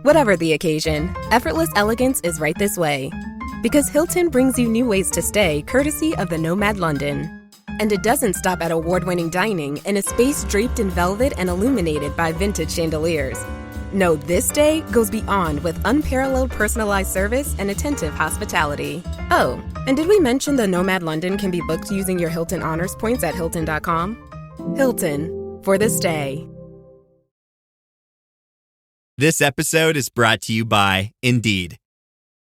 Whatever the occasion, effortless elegance is right this way. Because Hilton brings you new ways to stay courtesy of the Nomad London. And it doesn't stop at award-winning dining in a space draped in velvet and illuminated by vintage chandeliers. No, this day goes beyond with unparalleled personalized service and attentive hospitality. Oh, and did we mention the Nomad London can be booked using your Hilton Honors points at Hilton.com? Hilton, for the stay. This episode is brought to you by Indeed.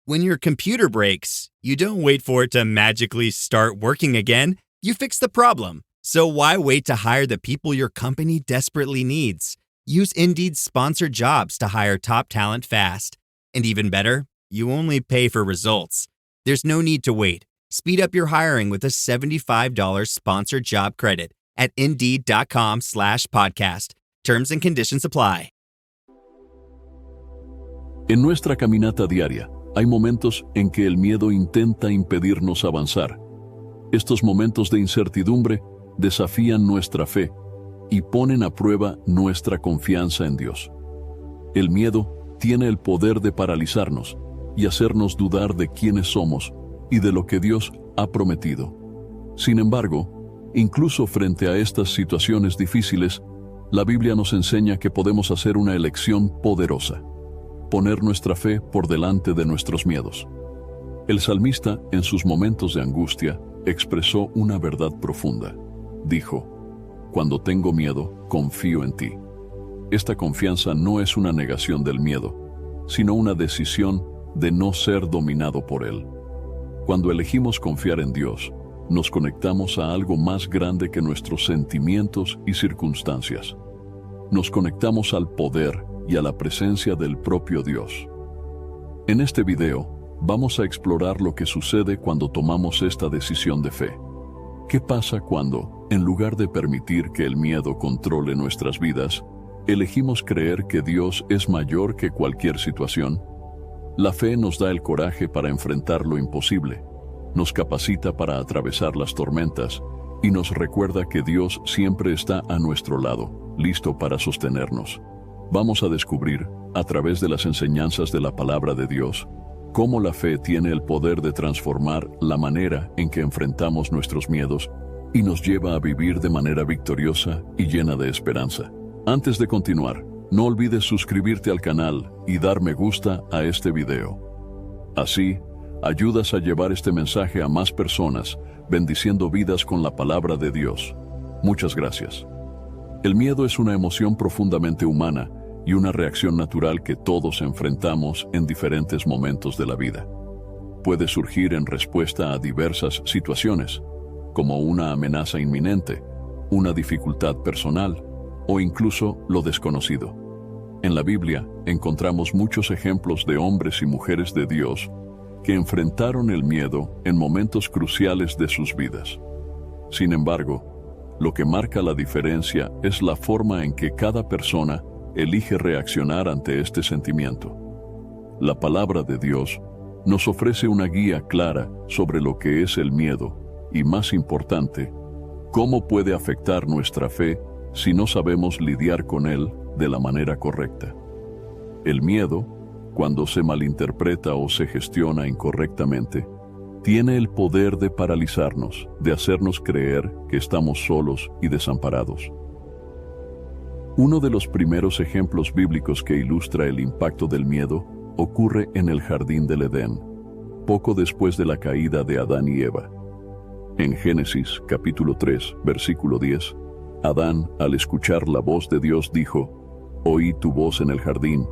When your computer breaks, you don't wait for it to magically start working again. You fix the problem. So why wait to hire the people your company desperately needs? Use Indeed's sponsored jobs to hire top talent fast. And even better, you only pay for results. There's no need to wait. Speed up your hiring with a $75 sponsored job credit at Indeed.com/podcast. Terms and conditions apply. En nuestra caminata diaria, hay momentos en que el miedo intenta impedirnos avanzar. Estos momentos de incertidumbre desafían nuestra fe y ponen a prueba nuestra confianza en Dios. El miedo tiene el poder de paralizarnos y hacernos dudar de quiénes somos y de lo que Dios ha prometido. Sin embargo, incluso frente a estas situaciones difíciles, la Biblia nos enseña que podemos hacer una elección poderosa: poner nuestra fe por delante de nuestros miedos. El salmista, en sus momentos de angustia, expresó una verdad profunda. Dijo: "Cuando tengo miedo, confío en ti". Esta confianza no es una negación del miedo, sino una decisión de no ser dominado por él. Cuando elegimos confiar en Dios, nos conectamos a algo más grande que nuestros sentimientos y circunstancias. Nos conectamos al poder y a la presencia del propio Dios. En este video, vamos a explorar lo que sucede cuando tomamos esta decisión de fe. ¿Qué pasa cuando, en lugar de permitir que el miedo controle nuestras vidas, elegimos creer que Dios es mayor que cualquier situación? La fe nos da el coraje para enfrentar lo imposible, nos capacita para atravesar las tormentas y nos recuerda que Dios siempre está a nuestro lado, listo para sostenernos. Vamos a descubrir, a través de las enseñanzas de la palabra de Dios, cómo la fe tiene el poder de transformar la manera en que enfrentamos nuestros miedos y nos lleva a vivir de manera victoriosa y llena de esperanza. Antes de continuar, no olvides suscribirte al canal y dar me gusta a este video. Así, ayudas a llevar este mensaje a más personas, bendiciendo vidas con la palabra de Dios. Muchas gracias. El miedo es una emoción profundamente humana y una reacción natural que todos enfrentamos en diferentes momentos de la vida. Puede surgir en respuesta a diversas situaciones, como una amenaza inminente, una dificultad personal o incluso lo desconocido. En la Biblia encontramos muchos ejemplos de hombres y mujeres de Dios que enfrentaron el miedo en momentos cruciales de sus vidas. Sin embargo, lo que marca la diferencia es la forma en que cada persona elige reaccionar ante este sentimiento. La palabra de Dios nos ofrece una guía clara sobre lo que es el miedo y, más importante, cómo puede afectar nuestra fe si no sabemos lidiar con él de la manera correcta. El miedo, cuando se malinterpreta o se gestiona incorrectamente, tiene el poder de paralizarnos, de hacernos creer que estamos solos y desamparados. Uno de los primeros ejemplos bíblicos que ilustra el impacto del miedo ocurre en el jardín del Edén, poco después de la caída de Adán y Eva. En Génesis capítulo 3, versículo 10, Adán, al escuchar la voz de Dios, dijo: «Oí tu voz en el jardín,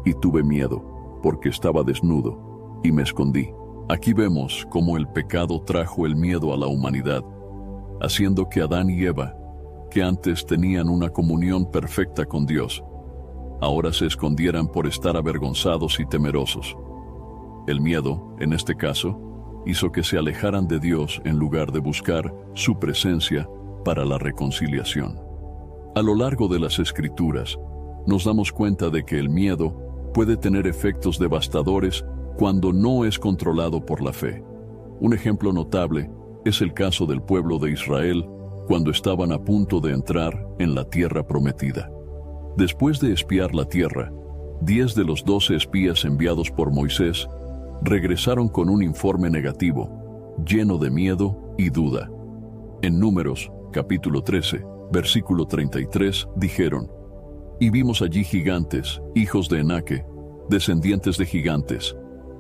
y tuve miedo, porque estaba desnudo, y me escondí». Aquí vemos cómo el pecado trajo el miedo a la humanidad, haciendo que Adán y Eva, que antes tenían una comunión perfecta con Dios, ahora se escondieran por estar avergonzados y temerosos. El miedo, en este caso, hizo que se alejaran de Dios en lugar de buscar su presencia para la reconciliación. A lo largo de las Escrituras, nos damos cuenta de que el miedo puede tener efectos devastadores cuando no es controlado por la fe. Un ejemplo notable es el caso del pueblo de Israel cuando estaban a punto de entrar en la tierra prometida. Después de espiar la tierra, 10 de los 12 espías enviados por Moisés regresaron con un informe negativo, lleno de miedo y duda. En Números, capítulo 13, versículo 33, dijeron: «Y vimos allí gigantes, hijos de Enaque, descendientes de gigantes,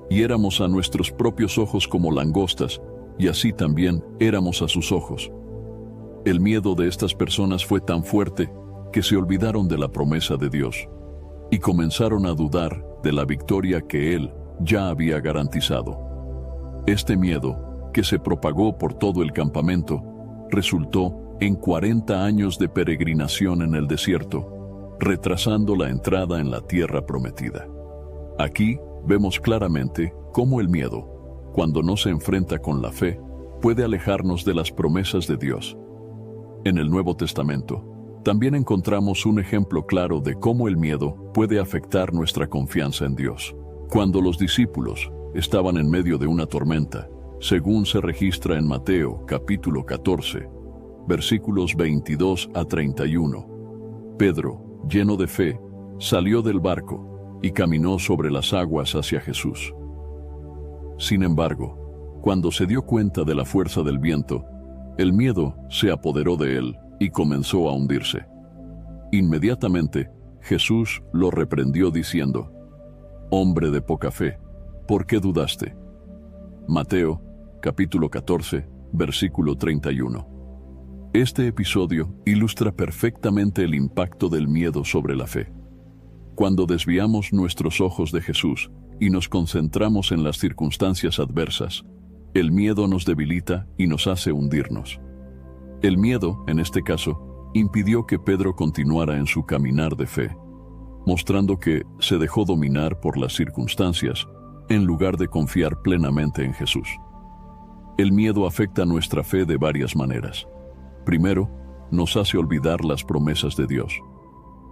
y éramos a nuestros propios ojos como langostas, y así también éramos a sus ojos». El miedo de estas personas fue tan fuerte que se olvidaron de la promesa de Dios y comenzaron a dudar de la victoria que Él ya había garantizado. Este miedo, que se propagó por todo el campamento, resultó en 40 años de peregrinación en el desierto, retrasando la entrada en la tierra prometida. Aquí vemos claramente cómo el miedo, cuando no se enfrenta con la fe, puede alejarnos de las promesas de Dios. En el Nuevo Testamento, también encontramos un ejemplo claro de cómo el miedo puede afectar nuestra confianza en Dios. Cuando los discípulos estaban en medio de una tormenta, según se registra en Mateo capítulo 14, versículos 22 a 31, Pedro, lleno de fe, salió del barco y caminó sobre las aguas hacia Jesús. Sin embargo, cuando se dio cuenta de la fuerza del viento, el miedo se apoderó de él y comenzó a hundirse. Inmediatamente, Jesús lo reprendió diciendo: «Hombre de poca fe, ¿por qué dudaste?». Mateo, capítulo 14, versículo 31. Este episodio ilustra perfectamente el impacto del miedo sobre la fe. Cuando desviamos nuestros ojos de Jesús y nos concentramos en las circunstancias adversas, el miedo nos debilita y nos hace hundirnos. El miedo, en este caso, impidió que Pedro continuara en su caminar de fe, mostrando que se dejó dominar por las circunstancias en lugar de confiar plenamente en Jesús. El miedo afecta nuestra fe de varias maneras. Primero, nos hace olvidar las promesas de Dios.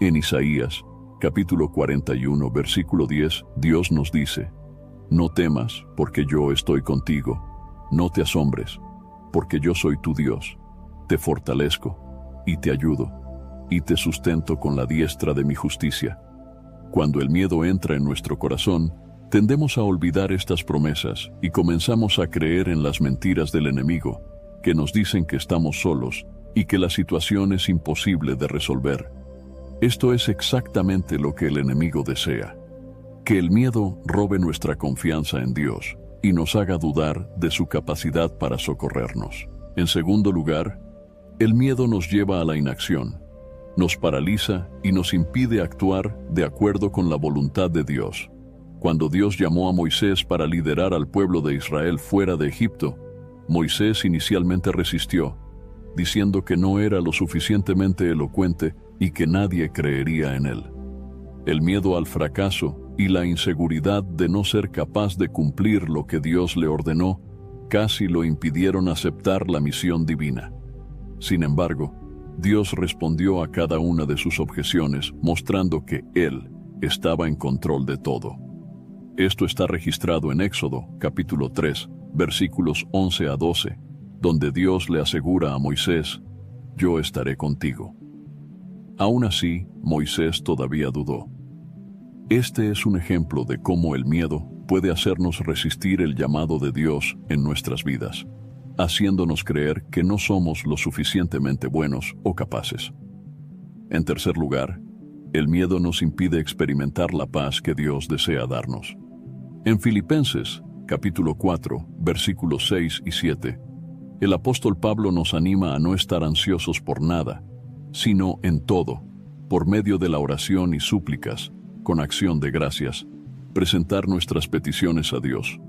En Isaías, capítulo 41, versículo 10, Dios nos dice: «No temas, porque yo estoy contigo. No te asombres, porque yo soy tu Dios. Te fortalezco, y te ayudo, y te sustento con la diestra de mi justicia». Cuando el miedo entra en nuestro corazón, tendemos a olvidar estas promesas y comenzamos a creer en las mentiras del enemigo, que nos dicen que estamos solos y que la situación es imposible de resolver. Esto es exactamente lo que el enemigo desea: que el miedo robe nuestra confianza en Dios y nos haga dudar de su capacidad para socorrernos. En segundo lugar, el miedo nos lleva a la inacción, nos paraliza y nos impide actuar de acuerdo con la voluntad de Dios. Cuando Dios llamó a Moisés para liderar al pueblo de Israel fuera de Egipto, Moisés inicialmente resistió, diciendo que no era lo suficientemente elocuente y que nadie creería en él. El miedo al fracaso y la inseguridad de no ser capaz de cumplir lo que Dios le ordenó casi lo impidieron aceptar la misión divina. Sin embargo, Dios respondió a cada una de sus objeciones, mostrando que Él estaba en control de todo. Esto está registrado en Éxodo, capítulo 3, versículos 11 a 12, donde Dios le asegura a Moisés: «Yo estaré contigo». Aún así, Moisés todavía dudó. Este es un ejemplo de cómo el miedo puede hacernos resistir el llamado de Dios en nuestras vidas, haciéndonos creer que no somos lo suficientemente buenos o capaces. En tercer lugar, el miedo nos impide experimentar la paz que Dios desea darnos. En Filipenses, capítulo 4, versículos 6 y 7, el apóstol Pablo nos anima a no estar ansiosos por nada, sino en todo, por medio de la oración y súplicas, con acción de gracias, presentar nuestras peticiones a Dios.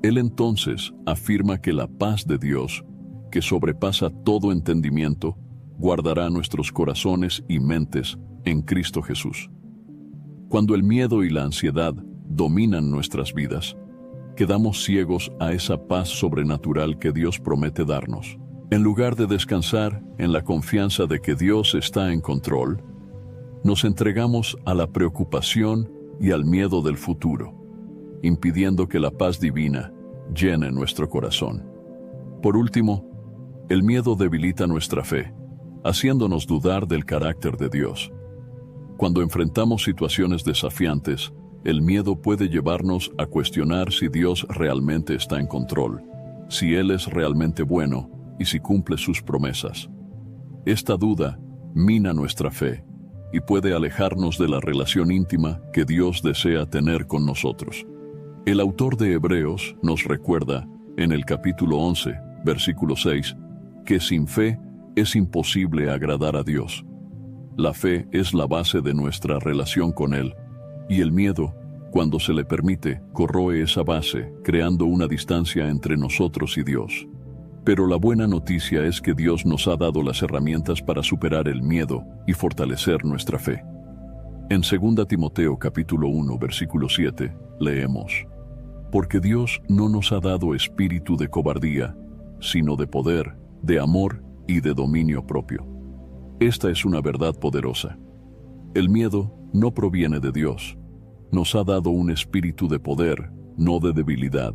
Él entonces afirma que la paz de Dios, que sobrepasa todo entendimiento, guardará nuestros corazones y mentes en Cristo Jesús. Cuando el miedo y la ansiedad dominan nuestras vidas, quedamos ciegos a esa paz sobrenatural que Dios promete darnos. En lugar de descansar en la confianza de que Dios está en control, nos entregamos a la preocupación y al miedo del futuro, impidiendo que la paz divina llene nuestro corazón. Por último, el miedo debilita nuestra fe, haciéndonos dudar del carácter de Dios. Cuando enfrentamos situaciones desafiantes, el miedo puede llevarnos a cuestionar si Dios realmente está en control, si Él es realmente bueno y si cumple sus promesas. Esta duda mina nuestra fe y puede alejarnos de la relación íntima que Dios desea tener con nosotros. El autor de Hebreos nos recuerda, en el capítulo 11, versículo 6, que sin fe es imposible agradar a Dios. La fe es la base de nuestra relación con Él, y el miedo, cuando se le permite, corroe esa base, creando una distancia entre nosotros y Dios. Pero la buena noticia es que Dios nos ha dado las herramientas para superar el miedo y fortalecer nuestra fe. En 2 Timoteo capítulo 1, versículo 7, leemos: Porque Dios no nos ha dado espíritu de cobardía, sino de poder, de amor y de dominio propio. Esta es una verdad poderosa. El miedo no proviene de Dios. Nos ha dado un espíritu de poder, no de debilidad,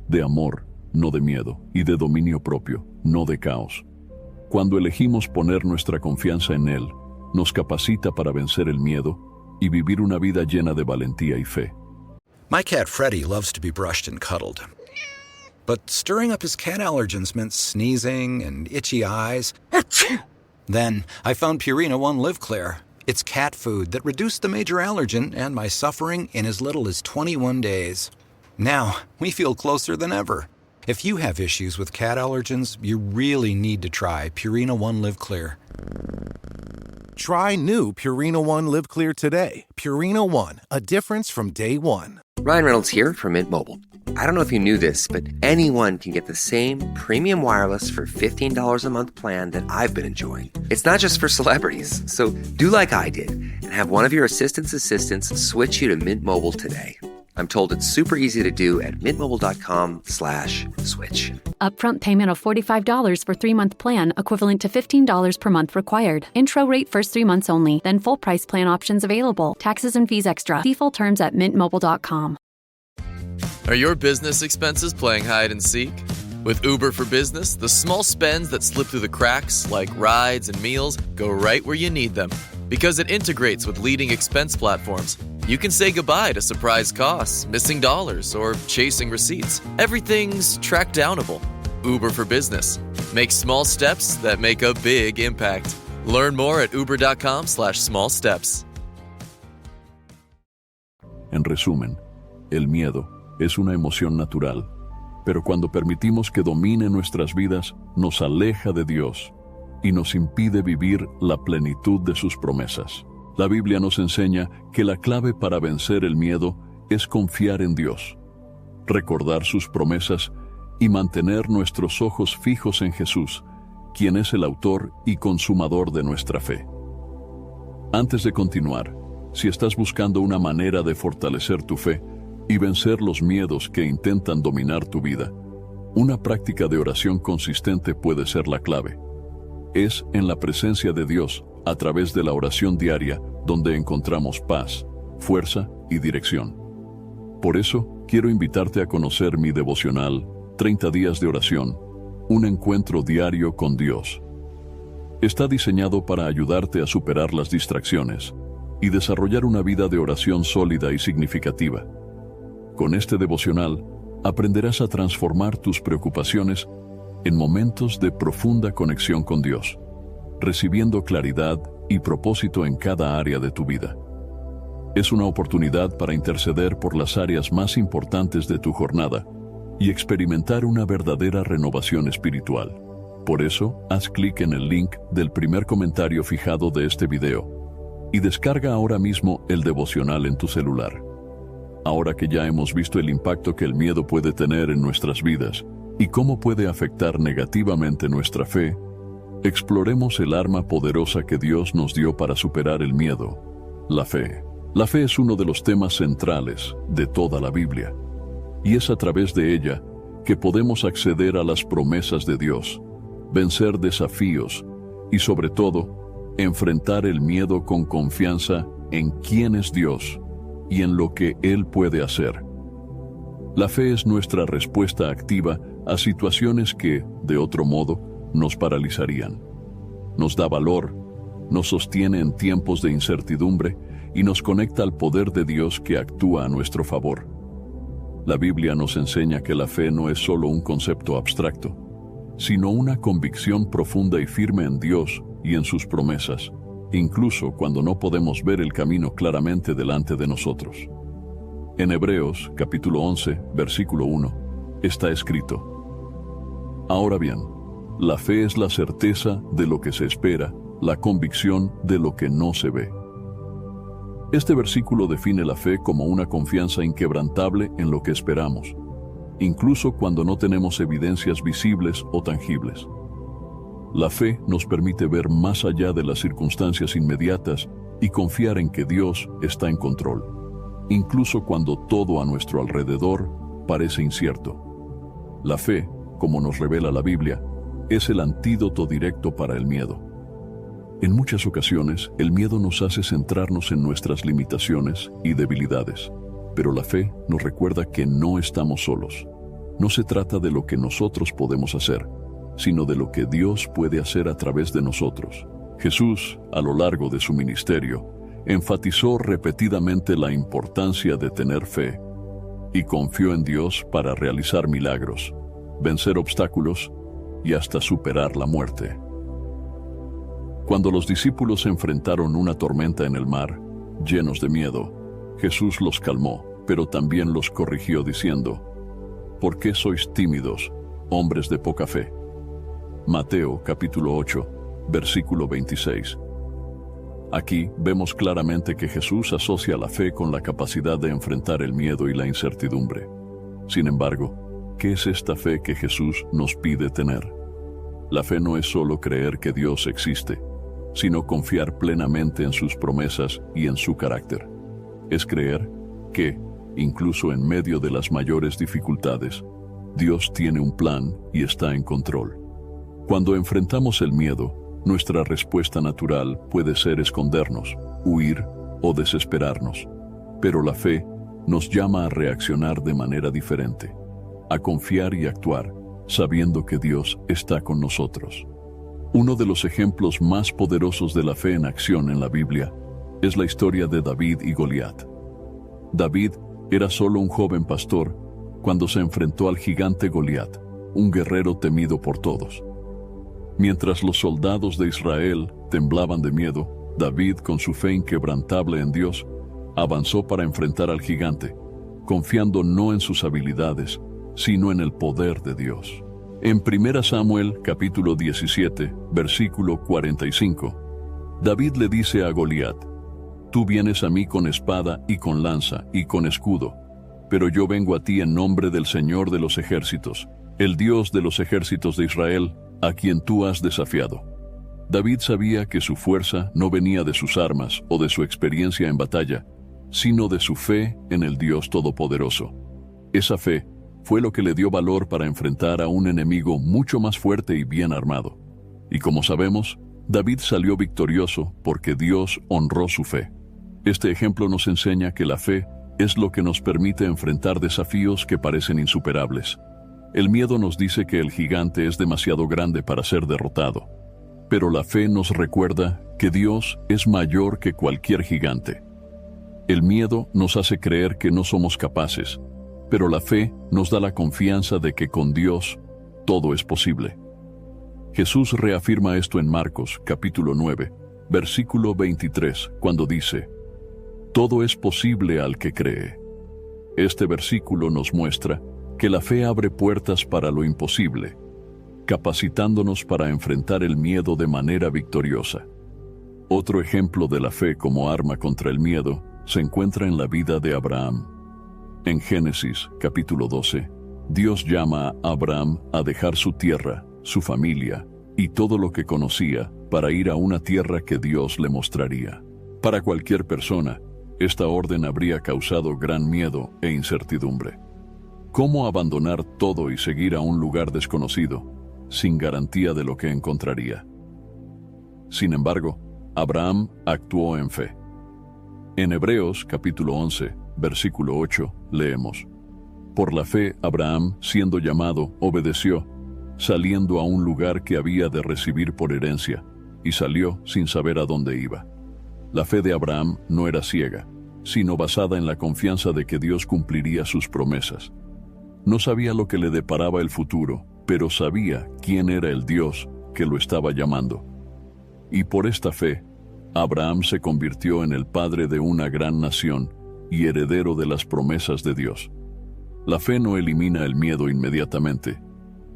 de amor, no de miedo, y de dominio propio, no de caos. Cuando elegimos poner nuestra confianza en Él, nos capacita para vencer el miedo y vivir una vida llena de valentía y fe. My cat Freddie loves to be brushed and cuddled. But stirring up his cat allergens meant sneezing and itchy eyes. Then I found Purina One Live Clear. It's cat food that reduced the major allergen and my suffering in as little as 21 days. Now, we feel closer than ever. If you have issues with cat allergens, you really need to try Purina One Live Clear. Try new Purina One Live Clear today. Purina One, a difference from day one. Ryan Reynolds here from Mint Mobile. I don't know if you knew this, but anyone can get the same premium wireless for $15 a month plan that I've been enjoying. It's not just for celebrities. So do like I did and have one of your assistants switch you to Mint Mobile today. I'm told it's super easy to do at mintmobile.com/switch. Upfront payment of $45 for 3-month plan, equivalent to $15 per month required. Intro rate first 3 months only, then full price plan options available. Taxes and fees extra. See full terms at mintmobile.com. Are your business expenses playing hide and seek? With Uber for Business, the small spends that slip through the cracks, like rides and meals, go right where you need them. Because it integrates with leading expense platforms, you can say goodbye to surprise costs, missing dollars, or chasing receipts. Everything's track downable. Uber for Business. Make small steps that make a big impact. Learn more at uber.com/small steps. En resumen, el miedo es una emoción natural, pero cuando permitimos que domine nuestras vidas, nos aleja de Dios y nos impide vivir la plenitud de sus promesas. La Biblia nos enseña que la clave para vencer el miedo es confiar en Dios, recordar sus promesas y mantener nuestros ojos fijos en Jesús, quien es el autor y consumador de nuestra fe. Antes de continuar, si estás buscando una manera de fortalecer tu fe y vencer los miedos que intentan dominar tu vida, una práctica de oración consistente puede ser la clave. Es en la presencia de Dios, a través de la oración diaria, donde encontramos paz, fuerza y dirección. Por eso, quiero invitarte a conocer mi devocional 30 días de oración, un encuentro diario con Dios. Está diseñado para ayudarte a superar las distracciones y desarrollar una vida de oración sólida y significativa. Con este devocional, aprenderás a transformar tus preocupaciones en momentos de profunda conexión con Dios, recibiendo claridad y propósito en cada área de tu vida. Es una oportunidad para interceder por las áreas más importantes de tu jornada y experimentar una verdadera renovación espiritual. Por eso, haz clic en el link del primer comentario fijado de este video y descarga ahora mismo el devocional en tu celular. Ahora que ya hemos visto el impacto que el miedo puede tener en nuestras vidas y cómo puede afectar negativamente nuestra fe, exploremos el arma poderosa que Dios nos dio para superar el miedo, la fe. La fe es uno de los temas centrales de toda la Biblia, y es a través de ella que podemos acceder a las promesas de Dios, vencer desafíos y, sobre todo, enfrentar el miedo con confianza en quién es Dios y en lo que Él puede hacer. La fe es nuestra respuesta activa a situaciones que, de otro modo, nos paralizarían. Nos da valor, nos sostiene en tiempos de incertidumbre y nos conecta al poder de Dios que actúa a nuestro favor. La Biblia nos enseña que la fe no es solo un concepto abstracto, sino una convicción profunda y firme en Dios y en sus promesas, incluso cuando no podemos ver el camino claramente delante de nosotros. En Hebreos, capítulo 11, versículo 1, está escrito: Ahora bien, la fe es la certeza de lo que se espera, la convicción de lo que no se ve. Este versículo define la fe como una confianza inquebrantable en lo que esperamos, incluso cuando no tenemos evidencias visibles o tangibles. La fe nos permite ver más allá de las circunstancias inmediatas y confiar en que Dios está en control, incluso cuando todo a nuestro alrededor parece incierto. La fe, como nos revela la Biblia, es el antídoto directo para el miedo. En muchas ocasiones, el miedo nos hace centrarnos en nuestras limitaciones y debilidades, pero la fe nos recuerda que no estamos solos. No se trata de lo que nosotros podemos hacer, sino de lo que Dios puede hacer a través de nosotros. Jesús, a lo largo de su ministerio, enfatizó repetidamente la importancia de tener fe y confió en Dios para realizar milagros, vencer obstáculos y hasta superar la muerte. Cuando los discípulos enfrentaron una tormenta en el mar, llenos de miedo, Jesús los calmó, pero también los corrigió diciendo: ¿Por qué sois tímidos, hombres de poca fe? Mateo capítulo 8, versículo 26. Aquí vemos claramente que Jesús asocia la fe con la capacidad de enfrentar el miedo y la incertidumbre. Sin embargo, ¿qué es esta fe que Jesús nos pide tener? La fe no es solo creer que Dios existe, sino confiar plenamente en sus promesas y en su carácter. Es creer que, incluso en medio de las mayores dificultades, Dios tiene un plan y está en control. Cuando enfrentamos el miedo, nuestra respuesta natural puede ser escondernos, huir o desesperarnos, pero la fe nos llama a reaccionar de manera diferente, a confiar y actuar, sabiendo que Dios está con nosotros. Uno de los ejemplos más poderosos de la fe en acción en la Biblia es la historia de David y Goliat. David era solo un joven pastor cuando se enfrentó al gigante Goliat, un guerrero temido por todos. Mientras los soldados de Israel temblaban de miedo, David, con su fe inquebrantable en Dios, avanzó para enfrentar al gigante, confiando no en sus habilidades, sino en el poder de Dios. En 1 Samuel, capítulo 17, versículo 45, David le dice a Goliat: Tú vienes a mí con espada y con lanza y con escudo, pero yo vengo a ti en nombre del Señor de los ejércitos, el Dios de los ejércitos de Israel, a quien tú has desafiado. David sabía que su fuerza no venía de sus armas o de su experiencia en batalla, sino de su fe en el Dios Todopoderoso. Esa fe fue lo que le dio valor para enfrentar a un enemigo mucho más fuerte y bien armado. Y como sabemos, David salió victorioso porque Dios honró su fe. Este ejemplo nos enseña que la fe es lo que nos permite enfrentar desafíos que parecen insuperables. El miedo nos dice que el gigante es demasiado grande para ser derrotado, pero la fe nos recuerda que Dios es mayor que cualquier gigante. El miedo nos hace creer que no somos capaces, pero la fe nos da la confianza de que con Dios todo es posible. Jesús reafirma esto en Marcos, capítulo 9, versículo 23, cuando dice: Todo es posible al que cree. Este versículo nos muestra que la fe abre puertas para lo imposible, capacitándonos para enfrentar el miedo de manera victoriosa. Otro ejemplo de la fe como arma contra el miedo se encuentra en la vida de Abraham. En Génesis, capítulo 12, Dios llama a Abraham a dejar su tierra, su familia y todo lo que conocía para ir a una tierra que Dios le mostraría. Para cualquier persona, esta orden habría causado gran miedo e incertidumbre. ¿Cómo abandonar todo y seguir a un lugar desconocido, sin garantía de lo que encontraría? Sin embargo, Abraham actuó en fe. En Hebreos capítulo 11, versículo 8, leemos: Por la fe, Abraham, siendo llamado, obedeció, saliendo a un lugar que había de recibir por herencia, y salió sin saber a dónde iba. La fe de Abraham no era ciega, sino basada en la confianza de que Dios cumpliría sus promesas. No sabía lo que le deparaba el futuro, pero sabía quién era el Dios que lo estaba llamando. Y por esta fe, Abraham se convirtió en el padre de una gran nación y heredero de las promesas de Dios. La fe no elimina el miedo inmediatamente,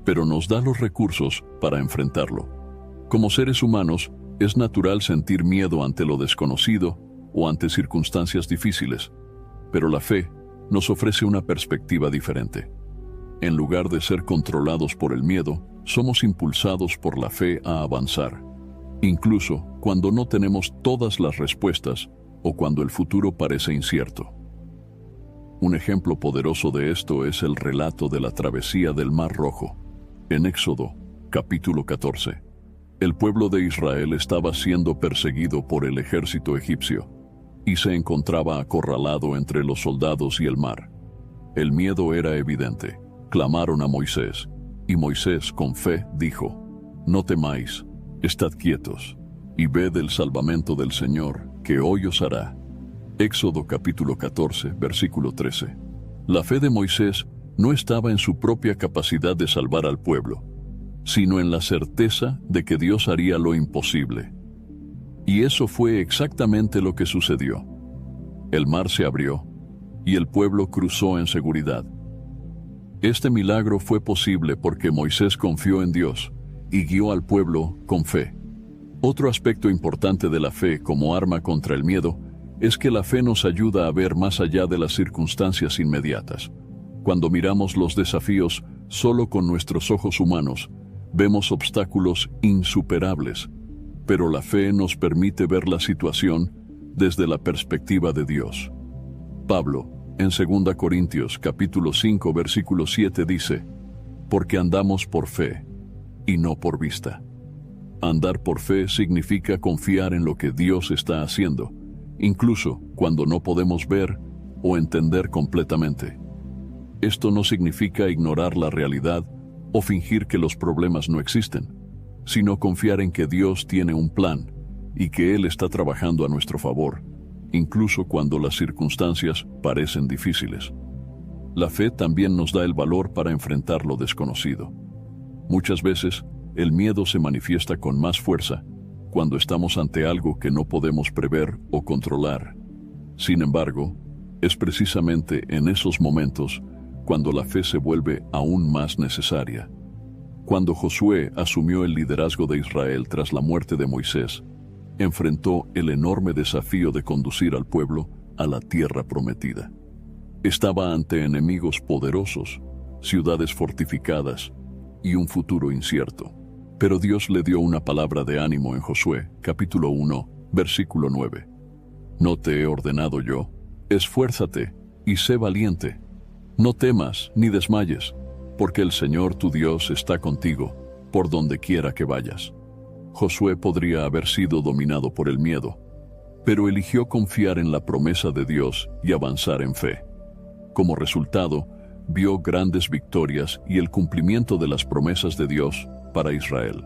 pero nos da los recursos para enfrentarlo. Como seres humanos, es natural sentir miedo ante lo desconocido o ante circunstancias difíciles, pero la fe nos ofrece una perspectiva diferente. En lugar de ser controlados por el miedo, somos impulsados por la fe a avanzar, incluso cuando no tenemos todas las respuestas o cuando el futuro parece incierto. Un ejemplo poderoso de esto es el relato de la travesía del Mar Rojo. En Éxodo, capítulo 14, el pueblo de Israel estaba siendo perseguido por el ejército egipcio y se encontraba acorralado entre los soldados y el mar. El miedo era evidente. Clamaron a Moisés, y Moisés con fe dijo: «No temáis, estad quietos, y ved el salvamento del Señor, que hoy os hará». Éxodo capítulo 14, versículo 13. La fe de Moisés no estaba en su propia capacidad de salvar al pueblo, sino en la certeza de que Dios haría lo imposible. Y eso fue exactamente lo que sucedió. El mar se abrió, y el pueblo cruzó en seguridad. Este milagro fue posible porque Moisés confió en Dios y guió al pueblo con fe. Otro aspecto importante de la fe como arma contra el miedo es que la fe nos ayuda a ver más allá de las circunstancias inmediatas. Cuando miramos los desafíos solo con nuestros ojos humanos, vemos obstáculos insuperables, pero la fe nos permite ver la situación desde la perspectiva de Dios. Pablo, en 2 Corintios capítulo 5 versículo 7 dice: «Porque andamos por fe y no por vista». Andar por fe significa confiar en lo que Dios está haciendo, incluso cuando no podemos ver o entender completamente. Esto no significa ignorar la realidad o fingir que los problemas no existen, sino confiar en que Dios tiene un plan y que Él está trabajando a nuestro favor, incluso cuando las circunstancias parecen difíciles. La fe también nos da el valor para enfrentar lo desconocido. Muchas veces, el miedo se manifiesta con más fuerza cuando estamos ante algo que no podemos prever o controlar. Sin embargo, es precisamente en esos momentos cuando la fe se vuelve aún más necesaria. Cuando Josué asumió el liderazgo de Israel tras la muerte de Moisés, enfrentó el enorme desafío de conducir al pueblo a la tierra prometida. Estaba ante enemigos poderosos, ciudades fortificadas y un futuro incierto. Pero Dios le dio una palabra de ánimo en Josué, capítulo 1, versículo 9. «¿No te he ordenado yo? Esfuérzate y sé valiente. No temas ni desmayes, porque el Señor tu Dios está contigo, por donde quiera que vayas». Josué podría haber sido dominado por el miedo, pero eligió confiar en la promesa de Dios y avanzar en fe. Como resultado, vio grandes victorias y el cumplimiento de las promesas de Dios para Israel.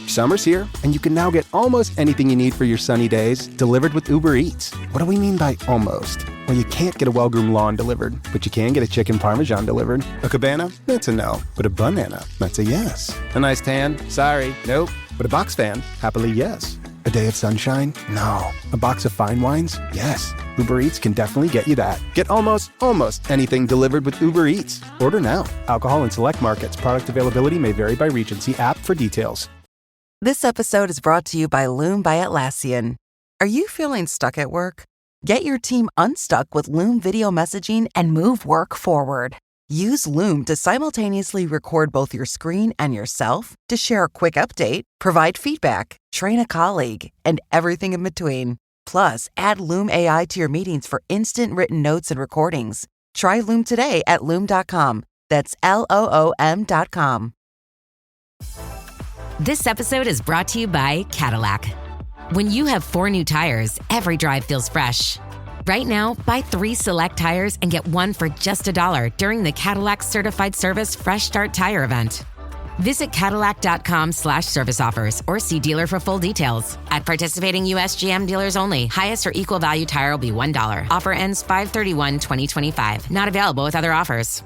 Summer's here, and you can now get almost anything you need for your sunny days delivered with Uber Eats. What do we mean by almost? Well, you can't get a well-groomed lawn delivered, but you can get a chicken parmesan delivered. A cabana? That's a no. But a banana? That's a yes. A nice tan? Sorry, nope. But a box fan? Happily, yes. A day of sunshine? No. A box of fine wines? Yes. Uber Eats can definitely get you that. Get almost anything delivered with Uber Eats. Order now. Alcohol in select markets. Product availability may vary by region. See app for details. This episode is brought to you by Loom by Atlassian. Are you feeling stuck at work? Get your team unstuck with Loom video messaging and move work forward. Use Loom to simultaneously record both your screen and yourself to share a quick update, provide feedback, train a colleague, and everything in between. Plus, add Loom AI to your meetings for instant written notes and recordings. Try Loom today at Loom.com. That's LOOM.com. This episode is brought to you by Cadillac. When you have 4 new tires, every drive feels fresh. Right now, buy 3 select tires and get 1 for just $1 during the Cadillac Certified Service Fresh Start Tire event. Visit Cadillac.com/service offers or see dealer for full details. At participating U.S. GM dealers only. Highest or equal value tire will be $1. Offer ends 5/31/2025. Not available with other offers.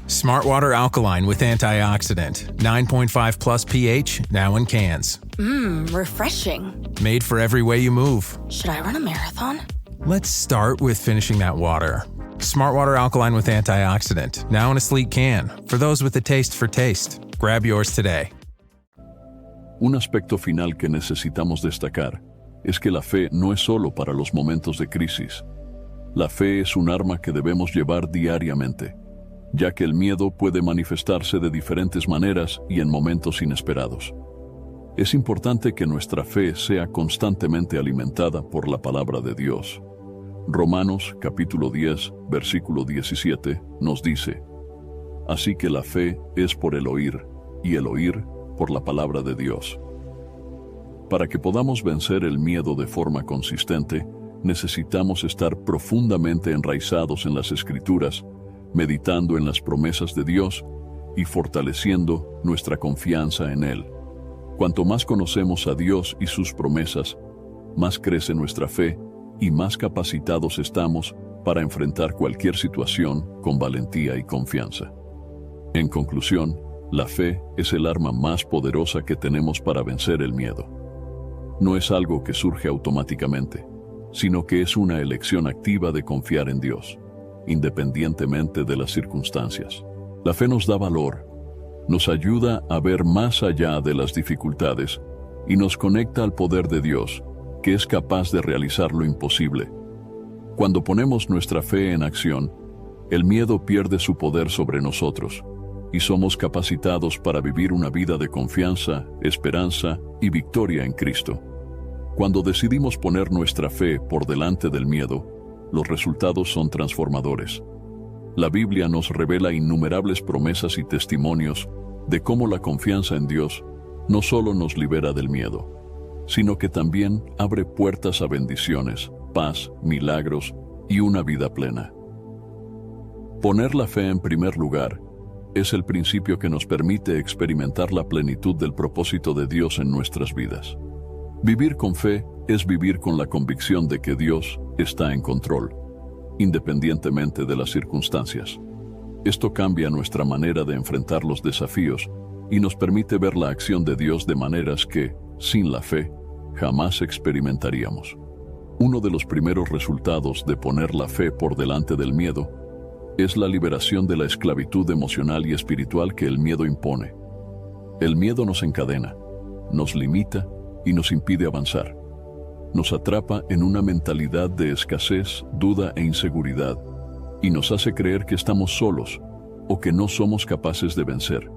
Smartwater Alkaline with antioxidant. 9.5 plus pH, now in cans. Refreshing. Made for every way you move. Should I run a marathon? Let's start with finishing that water. Smartwater Alkaline with antioxidant, now in a sleek can. For those with a taste for taste. Grab yours today. Un aspecto final que necesitamos destacar es que la fe no es solo para los momentos de crisis. La fe es un arma que debemos llevar diariamente, ya que el miedo puede manifestarse de diferentes maneras y en momentos inesperados. Es importante que nuestra fe sea constantemente alimentada por la palabra de Dios. Romanos capítulo 10, versículo 17 nos dice: Así que la fe es por el oír, y el oír por la palabra de Dios. Para que podamos vencer el miedo de forma consistente, necesitamos estar profundamente enraizados en las Escrituras, meditando en las promesas de Dios y fortaleciendo nuestra confianza en Él. Cuanto más conocemos a Dios y sus promesas, más crece nuestra fe y más capacitados estamos para enfrentar cualquier situación con valentía y confianza. En conclusión, la fe es el arma más poderosa que tenemos para vencer el miedo. No es algo que surge automáticamente, sino que es una elección activa de confiar en Dios, independientemente de las circunstancias. La fe nos da valor, nos ayuda a ver más allá de las dificultades y nos conecta al poder de Dios, que es capaz de realizar lo imposible. Cuando ponemos nuestra fe en acción, el miedo pierde su poder sobre nosotros y somos capacitados para vivir una vida de confianza, esperanza y victoria en Cristo. Cuando decidimos poner nuestra fe por delante del miedo, los resultados son transformadores. La Biblia nos revela innumerables promesas y testimonios de cómo la confianza en Dios no solo nos libera del miedo, sino que también abre puertas a bendiciones, paz, milagros y una vida plena. Poner la fe en primer lugar es el principio que nos permite experimentar la plenitud del propósito de Dios en nuestras vidas. Vivir con fe es vivir con la convicción de que Dios está en control, independientemente de las circunstancias. Esto cambia nuestra manera de enfrentar los desafíos y nos permite ver la acción de Dios de maneras que, sin la fe, jamás experimentaríamos. Uno de los primeros resultados de poner la fe por delante del miedo es la liberación de la esclavitud emocional y espiritual que el miedo impone. El miedo nos encadena, nos limita y nos impide avanzar. Nos atrapa en una mentalidad de escasez, duda e inseguridad, y nos hace creer que estamos solos o que no somos capaces de vencer.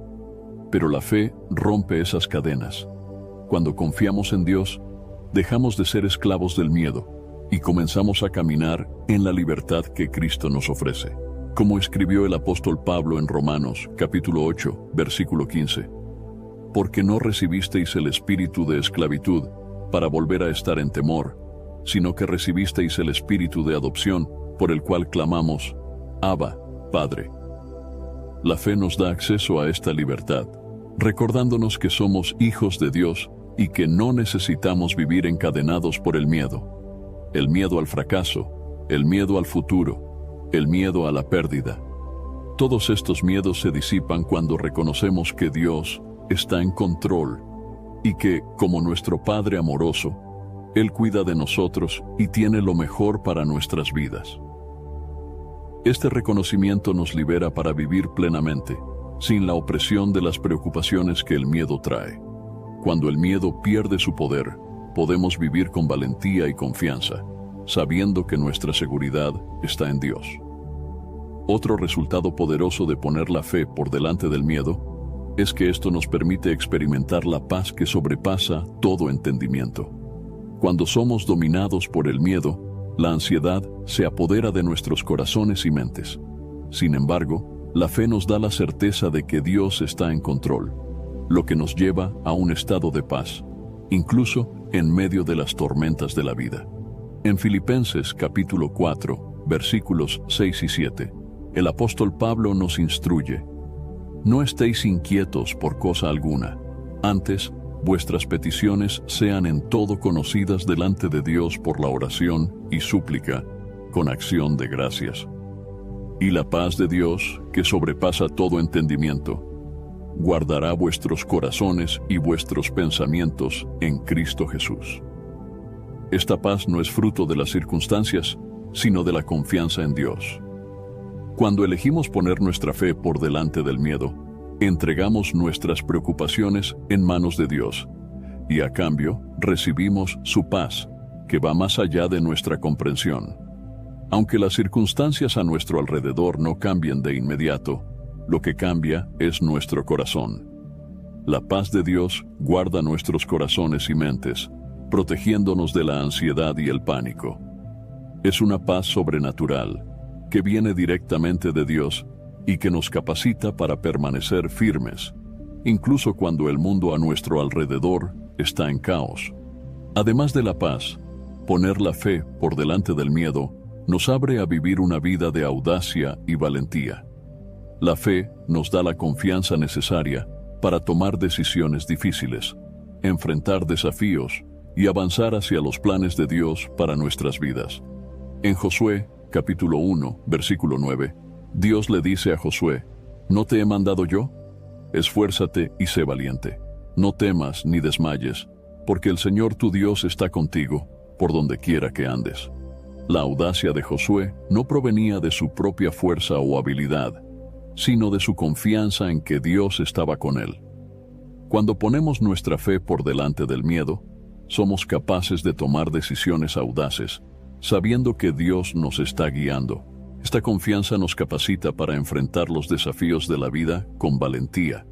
Pero la fe rompe esas cadenas. Cuando confiamos en Dios, dejamos de ser esclavos del miedo y comenzamos a caminar en la libertad que Cristo nos ofrece. Como escribió el apóstol Pablo en Romanos, capítulo 8, versículo 15. Porque no recibisteis el espíritu de esclavitud para volver a estar en temor, sino que recibisteis el espíritu de adopción, por el cual clamamos, Abba, Padre. La fe nos da acceso a esta libertad, recordándonos que somos hijos de Dios y que no necesitamos vivir encadenados por el miedo al fracaso, el miedo al futuro, el miedo a la pérdida. Todos estos miedos se disipan cuando reconocemos que Dios está en control y que, como nuestro Padre amoroso, Él cuida de nosotros y tiene lo mejor para nuestras vidas. Este reconocimiento nos libera para vivir plenamente, sin la opresión de las preocupaciones que el miedo trae. Cuando el miedo pierde su poder, podemos vivir con valentía y confianza, sabiendo que nuestra seguridad está en Dios. Otro resultado poderoso de poner la fe por delante del miedo es que esto nos permite experimentar la paz que sobrepasa todo entendimiento. Cuando somos dominados por el miedo, la ansiedad se apodera de nuestros corazones y mentes. Sin embargo, la fe nos da la certeza de que Dios está en control, lo que nos lleva a un estado de paz, incluso en medio de las tormentas de la vida. En Filipenses capítulo 4, versículos 6 y 7, el apóstol Pablo nos instruye: No estéis inquietos por cosa alguna. Antes, vuestras peticiones sean en todo conocidas delante de Dios por la oración y súplica, con acción de gracias. Y la paz de Dios, que sobrepasa todo entendimiento, guardará vuestros corazones y vuestros pensamientos en Cristo Jesús. Esta paz no es fruto de las circunstancias, sino de la confianza en Dios. Cuando elegimos poner nuestra fe por delante del miedo, entregamos nuestras preocupaciones en manos de Dios, y a cambio recibimos su paz, que va más allá de nuestra comprensión. Aunque las circunstancias a nuestro alrededor no cambien de inmediato, lo que cambia es nuestro corazón. La paz de Dios guarda nuestros corazones y mentes, protegiéndonos de la ansiedad y el pánico. Es una paz sobrenatural, que viene directamente de Dios y que nos capacita para permanecer firmes, incluso cuando el mundo a nuestro alrededor está en caos. Además de la paz, poner la fe por delante del miedo nos abre a vivir una vida de audacia y valentía. La fe nos da la confianza necesaria para tomar decisiones difíciles, enfrentar desafíos y avanzar hacia los planes de Dios para nuestras vidas. En Josué, capítulo 1, versículo 9, Dios le dice a Josué: ¿No te he mandado yo? Esfuérzate y sé valiente. No temas ni desmayes, porque el Señor tu Dios está contigo, por donde quiera que andes. La audacia de Josué no provenía de su propia fuerza o habilidad, sino de su confianza en que Dios estaba con él. Cuando ponemos nuestra fe por delante del miedo, somos capaces de tomar decisiones audaces, sabiendo que Dios nos está guiando. Esta confianza nos capacita para enfrentar los desafíos de la vida con valentía,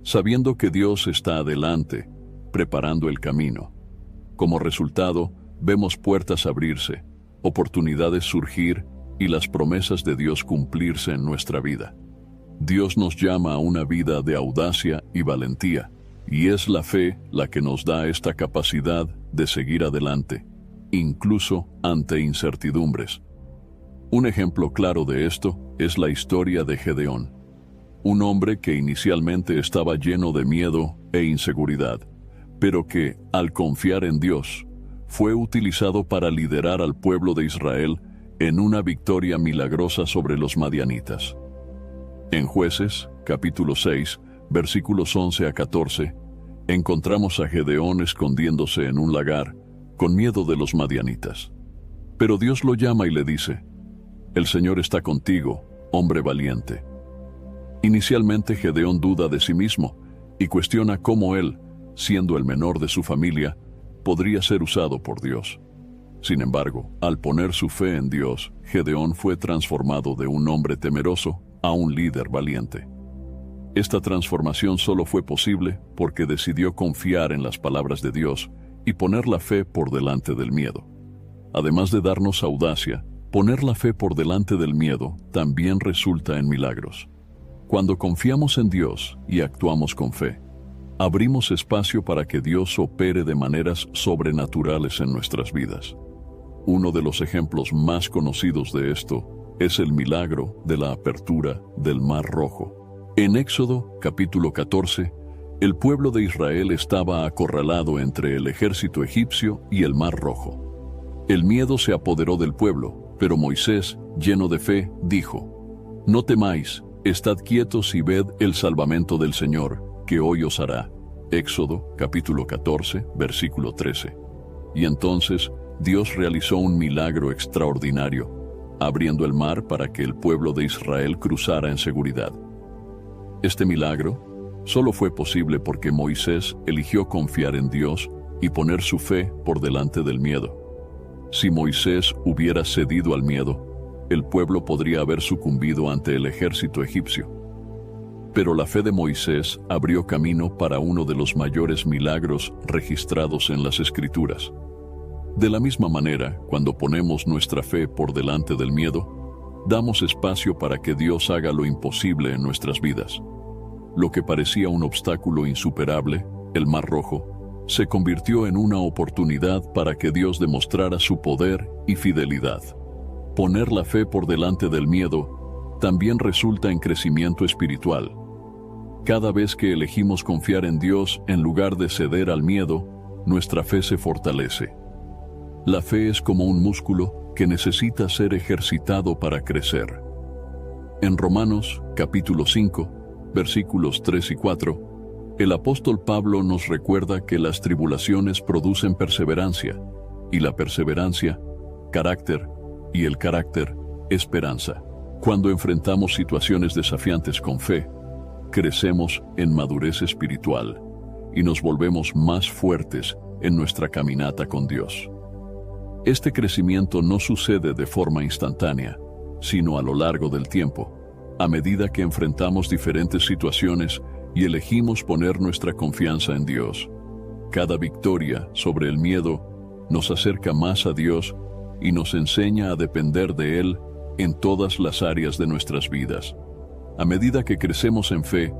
sabiendo que Dios está adelante, preparando el camino. Como resultado, vemos puertas abrirse, oportunidades surgir y las promesas de Dios cumplirse en nuestra vida. Dios nos llama a una vida de audacia y valentía, y es la fe la que nos da esta capacidad de seguir adelante, incluso ante incertidumbres. Un ejemplo claro de esto es la historia de Gedeón, un hombre que inicialmente estaba lleno de miedo e inseguridad, pero que, al confiar en Dios, fue utilizado para liderar al pueblo de Israel en una victoria milagrosa sobre los madianitas. En Jueces, capítulo 6, versículos 11 a 14, encontramos a Gedeón escondiéndose en un lagar, con miedo de los madianitas. Pero Dios lo llama y le dice: «El Señor está contigo, hombre valiente». Inicialmente Gedeón duda de sí mismo y cuestiona cómo él, siendo el menor de su familia, podría ser usado por Dios. Sin embargo, al poner su fe en Dios, Gedeón fue transformado de un hombre temeroso a un líder valiente. Esta transformación solo fue posible porque decidió confiar en las palabras de Dios y poner la fe por delante del miedo. Además de darnos audacia, poner la fe por delante del miedo también resulta en milagros. Cuando confiamos en Dios y actuamos con fe, abrimos espacio para que Dios opere de maneras sobrenaturales en nuestras vidas. Uno de los ejemplos más conocidos de esto es el milagro de la apertura del Mar Rojo. En Éxodo, capítulo 14, el pueblo de Israel estaba acorralado entre el ejército egipcio y el Mar Rojo. El miedo se apoderó del pueblo, pero Moisés, lleno de fe, dijo: «No temáis, estad quietos y ved el salvamento del Señor, que hoy os hará». Éxodo, capítulo 14, versículo 13. Y entonces Dios realizó un milagro extraordinario, abriendo el mar para que el pueblo de Israel cruzara en seguridad. Este milagro solo fue posible porque Moisés eligió confiar en Dios y poner su fe por delante del miedo. Si Moisés hubiera cedido al miedo, el pueblo podría haber sucumbido ante el ejército egipcio. Pero la fe de Moisés abrió camino para uno de los mayores milagros registrados en las Escrituras. De la misma manera, cuando ponemos nuestra fe por delante del miedo, damos espacio para que Dios haga lo imposible en nuestras vidas. Lo que parecía un obstáculo insuperable, el Mar Rojo, se convirtió en una oportunidad para que Dios demostrara su poder y fidelidad. Poner la fe por delante del miedo también resulta en crecimiento espiritual. Cada vez que elegimos confiar en Dios en lugar de ceder al miedo, nuestra fe se fortalece. La fe es como un músculo que necesita ser ejercitado para crecer. En Romanos, capítulo 5, versículos 3 y 4, el apóstol Pablo nos recuerda que las tribulaciones producen perseverancia, y la perseverancia, carácter, y el carácter, esperanza. Cuando enfrentamos situaciones desafiantes con fe, crecemos en madurez espiritual y nos volvemos más fuertes en nuestra caminata con Dios. Este crecimiento no sucede de forma instantánea, sino a lo largo del tiempo, a medida que enfrentamos diferentes situaciones y elegimos poner nuestra confianza en Dios. Cada victoria sobre el miedo nos acerca más a Dios y nos enseña a depender de Él en todas las áreas de nuestras vidas. A medida que crecemos en fe,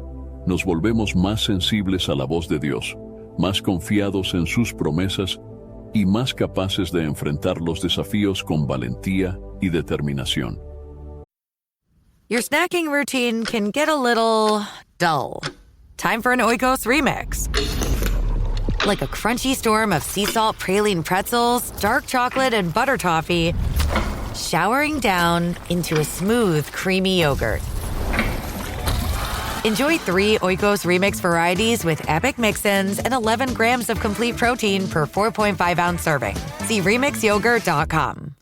nos volvemos más sensibles a la voz de Dios, más confiados en sus promesas y más capaces de enfrentar los desafíos con valentía y determinación. Your snacking routine can get a little dull. Time for an Oikos remix. Like a crunchy storm of sea salt praline pretzels, dark chocolate, and butter toffee, showering down into a smooth, creamy yogurt. Enjoy 3 Oikos Remix varieties with epic mix-ins and 11 grams of complete protein per 4.5-ounce serving. See RemixYogurt.com.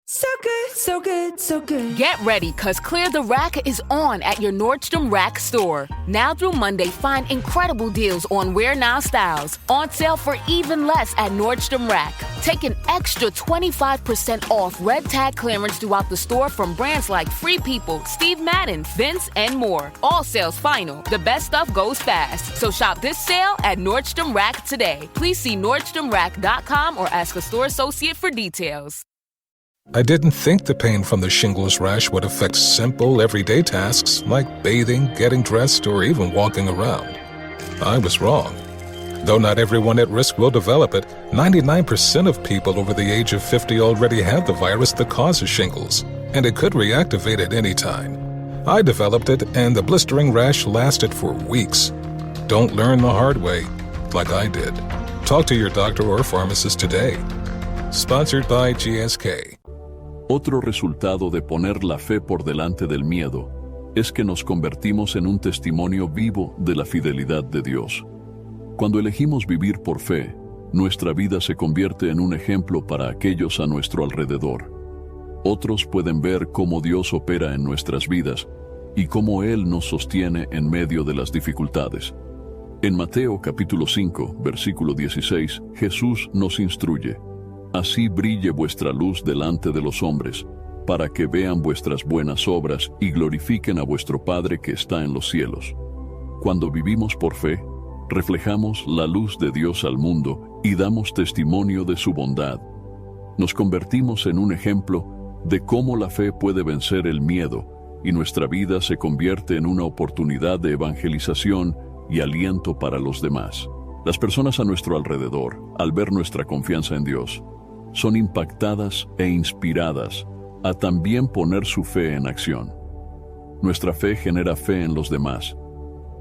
So good, so good, so good. Get ready, cause Clear the Rack is on at your Nordstrom Rack store. Now through Monday, find incredible deals on Wear Now styles. On sale for even less at Nordstrom Rack. Take an extra 25% off red tag clearance throughout the store from brands like Free People, Steve Madden, Vince, and more. All sales final. The best stuff goes fast. So shop this sale at Nordstrom Rack today. Please see NordstromRack.com or ask a store associate for details. I didn't think the pain from the shingles rash would affect simple, everyday tasks like bathing, getting dressed, or even walking around. I was wrong. Though not everyone at risk will develop it, 99% of people over the age of 50 already have the virus that causes shingles, and it could reactivate at any time. I developed it, and the blistering rash lasted for weeks. Don't learn the hard way, like I did. Talk to your doctor or pharmacist today. Sponsored by GSK. Otro resultado de poner la fe por delante del miedo es que nos convertimos en un testimonio vivo de la fidelidad de Dios. Cuando elegimos vivir por fe, nuestra vida se convierte en un ejemplo para aquellos a nuestro alrededor. Otros pueden ver cómo Dios opera en nuestras vidas y cómo Él nos sostiene en medio de las dificultades. En Mateo capítulo 5, versículo 16, Jesús nos instruye: Así brille vuestra luz delante de los hombres, para que vean vuestras buenas obras y glorifiquen a vuestro Padre que está en los cielos. Cuando vivimos por fe, reflejamos la luz de Dios al mundo y damos testimonio de su bondad. Nos convertimos en un ejemplo de cómo la fe puede vencer el miedo y nuestra vida se convierte en una oportunidad de evangelización y aliento para los demás. Las personas a nuestro alrededor, al ver nuestra confianza en Dios, son impactadas e inspiradas a también poner su fe en acción. Nuestra fe genera fe en los demás,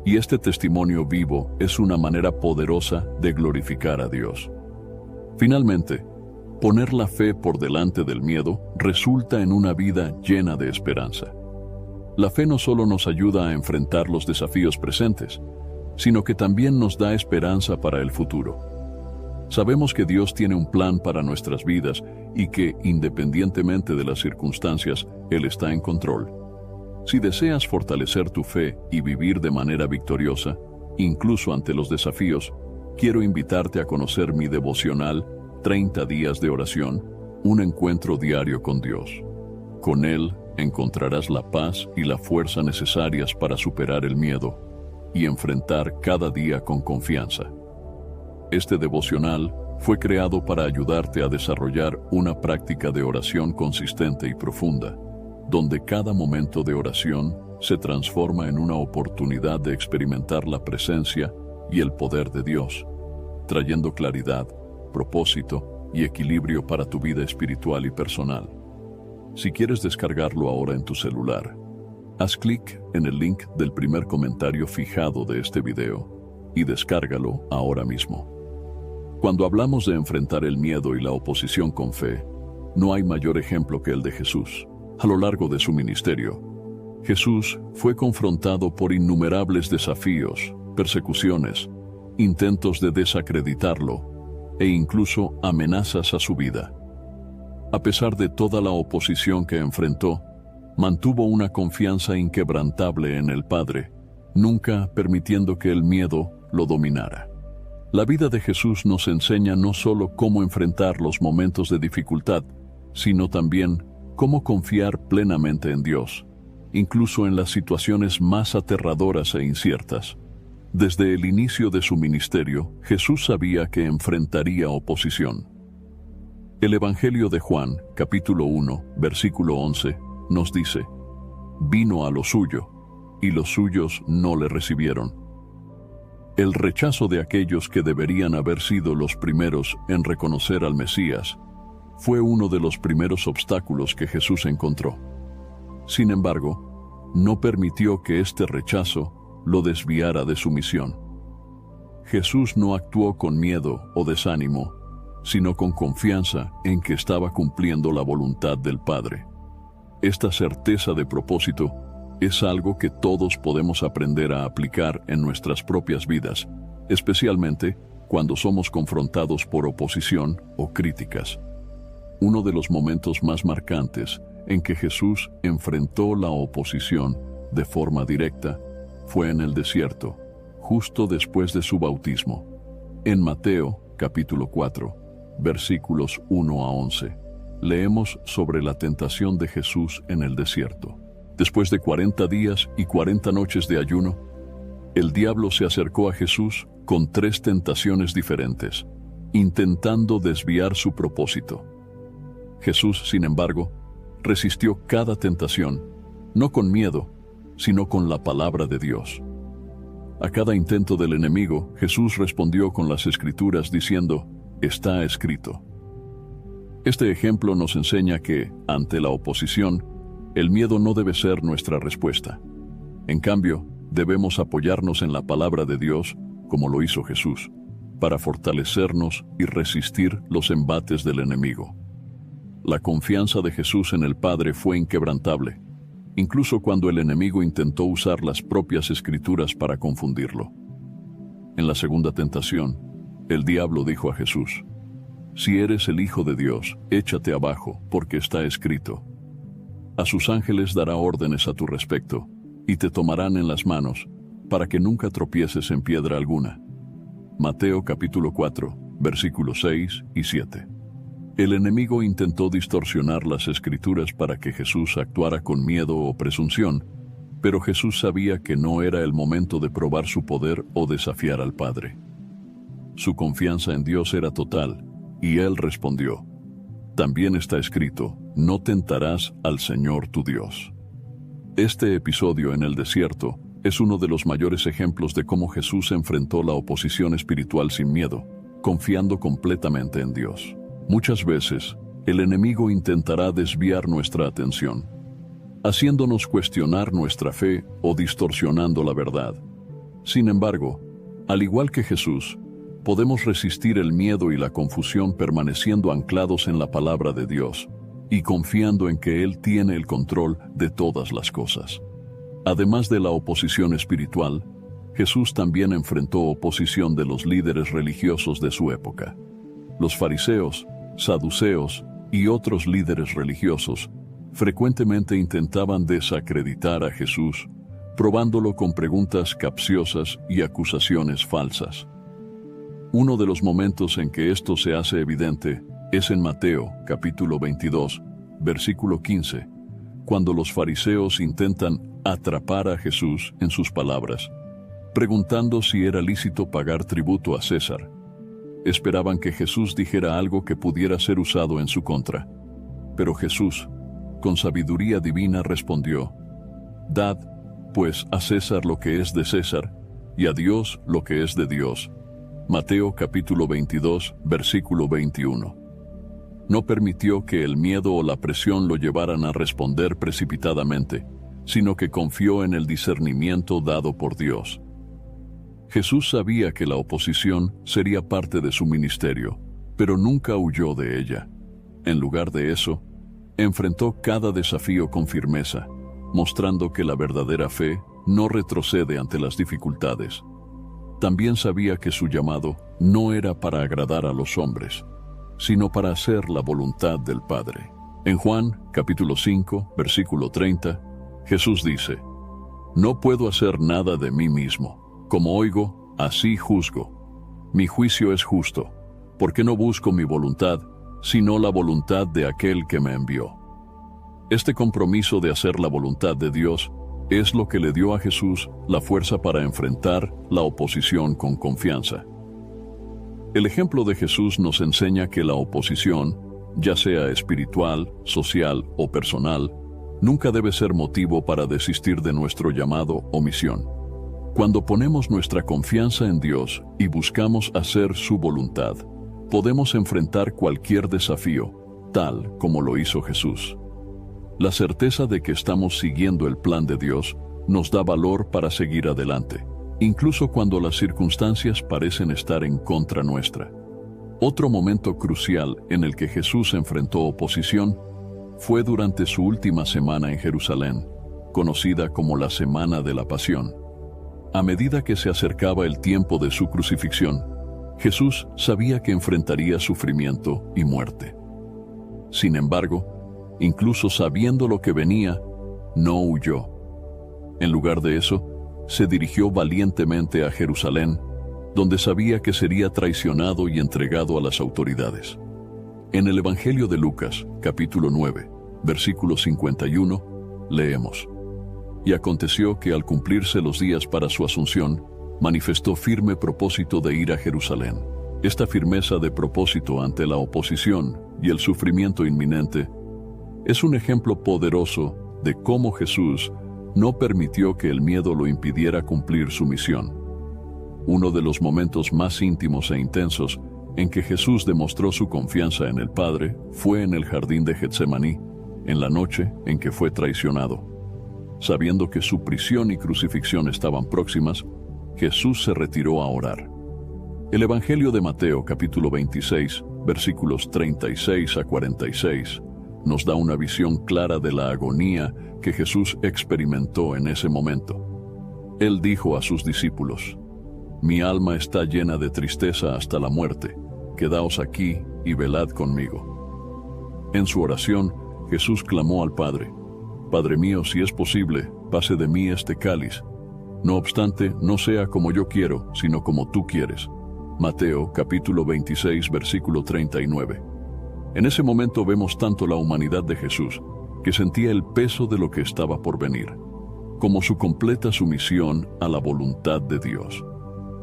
y este testimonio vivo es una manera poderosa de glorificar a Dios. Finalmente, poner la fe por delante del miedo resulta en una vida llena de esperanza. La fe no solo nos ayuda a enfrentar los desafíos presentes, sino que también nos da esperanza para el futuro. Sabemos que Dios tiene un plan para nuestras vidas y que, independientemente de las circunstancias, Él está en control. Si deseas fortalecer tu fe y vivir de manera victoriosa, incluso ante los desafíos, quiero invitarte a conocer mi devocional 30 días de oración, un encuentro diario con Dios. Con Él encontrarás la paz y la fuerza necesarias para superar el miedo y enfrentar cada día con confianza. Este devocional fue creado para ayudarte a desarrollar una práctica de oración consistente y profunda, donde cada momento de oración se transforma en una oportunidad de experimentar la presencia y el poder de Dios, trayendo claridad, propósito y equilibrio para tu vida espiritual y personal. Si quieres descargarlo ahora en tu celular, Haz clic en el link del primer comentario fijado de este video y descárgalo ahora mismo. Cuando hablamos de enfrentar el miedo y la oposición con fe, no hay mayor ejemplo que el de Jesús. A lo largo de su ministerio, Jesús fue confrontado por innumerables desafíos, persecuciones, intentos de desacreditarlo e incluso amenazas a su vida. A pesar de toda la oposición que enfrentó, mantuvo una confianza inquebrantable en el Padre, nunca permitiendo que el miedo lo dominara. La vida de Jesús nos enseña no solo cómo enfrentar los momentos de dificultad, sino también cómo confiar plenamente en Dios, incluso en las situaciones más aterradoras e inciertas. Desde el inicio de su ministerio, Jesús sabía que enfrentaría oposición. El Evangelio de Juan, capítulo 1, versículo 11, nos dice: «Vino a lo suyo, y los suyos no le recibieron». El rechazo de aquellos que deberían haber sido los primeros en reconocer al Mesías fue uno de los primeros obstáculos que Jesús encontró. Sin embargo, no permitió que este rechazo lo desviara de su misión. Jesús no actuó con miedo o desánimo, sino con confianza en que estaba cumpliendo la voluntad del Padre. Esta certeza de propósito es algo que todos podemos aprender a aplicar en nuestras propias vidas, especialmente cuando somos confrontados por oposición o críticas. Uno de los momentos más marcantes en que Jesús enfrentó la oposición de forma directa fue en el desierto, justo después de su bautismo. En Mateo, capítulo 4, versículos 1 a 11, leemos sobre la tentación de Jesús en el desierto. Después de 40 días y 40 noches de ayuno, el diablo se acercó a Jesús con 3 tentaciones diferentes, intentando desviar su propósito. Jesús, sin embargo, resistió cada tentación, no con miedo, sino con la palabra de Dios. A cada intento del enemigo, Jesús respondió con las Escrituras diciendo: «Está escrito». Este ejemplo nos enseña que, ante la oposición, el miedo no debe ser nuestra respuesta. En cambio, debemos apoyarnos en la palabra de Dios, como lo hizo Jesús, para fortalecernos y resistir los embates del enemigo. La confianza de Jesús en el Padre fue inquebrantable, incluso cuando el enemigo intentó usar las propias Escrituras para confundirlo. En la segunda tentación, el diablo dijo a Jesús: «Si eres el Hijo de Dios, échate abajo, porque está escrito: a sus ángeles dará órdenes a tu respecto, y te tomarán en las manos, para que nunca tropieces en piedra alguna». Mateo capítulo 4, versículos 6 y 7. El enemigo intentó distorsionar las Escrituras para que Jesús actuara con miedo o presunción, pero Jesús sabía que no era el momento de probar su poder o desafiar al Padre. Su confianza en Dios era total, y él respondió: «También está escrito: no tentarás al Señor tu Dios». Este episodio en el desierto es uno de los mayores ejemplos de cómo Jesús enfrentó la oposición espiritual sin miedo, confiando completamente en Dios. Muchas veces, el enemigo intentará desviar nuestra atención, haciéndonos cuestionar nuestra fe o distorsionando la verdad. Sin embargo, al igual que Jesús, podemos resistir el miedo y la confusión permaneciendo anclados en la palabra de Dios y confiando en que Él tiene el control de todas las cosas. Además de la oposición espiritual, Jesús también enfrentó oposición de los líderes religiosos de su época. Los fariseos, saduceos y otros líderes religiosos frecuentemente intentaban desacreditar a Jesús, probándolo con preguntas capciosas y acusaciones falsas. Uno de los momentos en que esto se hace evidente es en Mateo, capítulo 22, versículo 15, cuando los fariseos intentan atrapar a Jesús en sus palabras, preguntando si era lícito pagar tributo a César. Esperaban que Jesús dijera algo que pudiera ser usado en su contra. Pero Jesús, con sabiduría divina, respondió: «Dad, pues, a César lo que es de César, y a Dios lo que es de Dios». Mateo capítulo 22, versículo 21. No permitió que el miedo o la presión lo llevaran a responder precipitadamente, sino que confió en el discernimiento dado por Dios. Jesús sabía que la oposición sería parte de su ministerio, pero nunca huyó de ella. En lugar de eso, enfrentó cada desafío con firmeza, mostrando que la verdadera fe no retrocede ante las dificultades. También sabía que su llamado no era para agradar a los hombres, sino para hacer la voluntad del Padre. En Juan, capítulo 5, versículo 30, Jesús dice: «No puedo hacer nada de mí mismo. Como oigo, así juzgo. Mi juicio es justo, porque no busco mi voluntad, sino la voluntad de aquel que me envió». Este compromiso de hacer la voluntad de Dios es lo que le dio a Jesús la fuerza para enfrentar la oposición con confianza. El ejemplo de Jesús nos enseña que la oposición, ya sea espiritual, social o personal, nunca debe ser motivo para desistir de nuestro llamado o misión. Cuando ponemos nuestra confianza en Dios y buscamos hacer su voluntad, podemos enfrentar cualquier desafío, tal como lo hizo Jesús. La certeza de que estamos siguiendo el plan de Dios nos da valor para seguir adelante, incluso cuando las circunstancias parecen estar en contra nuestra. Otro momento crucial en el que Jesús enfrentó oposición fue durante su última semana en Jerusalén, conocida como la Semana de la Pasión. A medida que se acercaba el tiempo de su crucifixión, Jesús sabía que enfrentaría sufrimiento y muerte. Sin embargo, incluso sabiendo lo que venía, no huyó. En lugar de eso, se dirigió valientemente a Jerusalén, donde sabía que sería traicionado y entregado a las autoridades. En el Evangelio de Lucas, capítulo 9, versículo 51, leemos: «Y aconteció que al cumplirse los días para su asunción, manifestó firme propósito de ir a Jerusalén». Esta firmeza de propósito ante la oposición y el sufrimiento inminente es un ejemplo poderoso de cómo Jesús no permitió que el miedo lo impidiera cumplir su misión. Uno de los momentos más íntimos e intensos en que Jesús demostró su confianza en el Padre fue en el jardín de Getsemaní, en la noche en que fue traicionado. Sabiendo que su prisión y crucifixión estaban próximas, Jesús se retiró a orar. El Evangelio de Mateo, capítulo 26, versículos 36 a 46, nos da una visión clara de la agonía que Jesús experimentó en ese momento. Él dijo a sus discípulos: «Mi alma está llena de tristeza hasta la muerte. Quedaos aquí y velad conmigo». En su oración, Jesús clamó al Padre: «Padre mío, si es posible, pase de mí este cáliz. No obstante, no sea como yo quiero, sino como tú quieres». Mateo, capítulo 26, versículo 39. En ese momento vemos tanto la humanidad de Jesús, que sentía el peso de lo que estaba por venir, como su completa sumisión a la voluntad de Dios.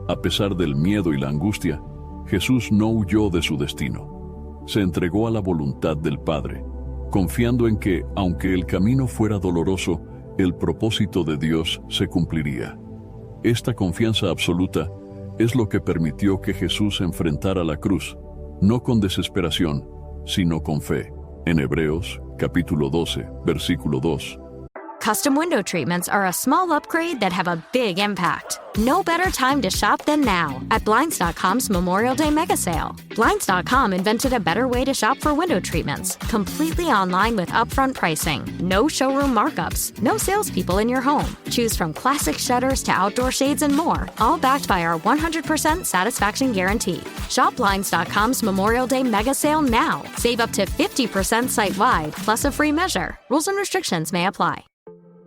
A pesar del miedo y la angustia, Jesús no huyó de su destino. Se entregó a la voluntad del Padre, confiando en que, aunque el camino fuera doloroso, el propósito de Dios se cumpliría. Esta confianza absoluta es lo que permitió que Jesús enfrentara la cruz, no con desesperación, sino con fe. En Hebreos, capítulo 12, versículo 2. Custom window treatments are a small upgrade that have a big impact. No better time to shop than now at Blinds.com's Memorial Day Mega Sale. Blinds.com invented a better way to shop for window treatments, completely online with upfront pricing, no showroom markups, no salespeople in your home. Choose from classic shutters to outdoor shades and more, all backed by our 100% satisfaction guarantee. Shop Blinds.com's Memorial Day Mega Sale now. Save up to 50% site-wide, plus a free measure. Rules and restrictions may apply.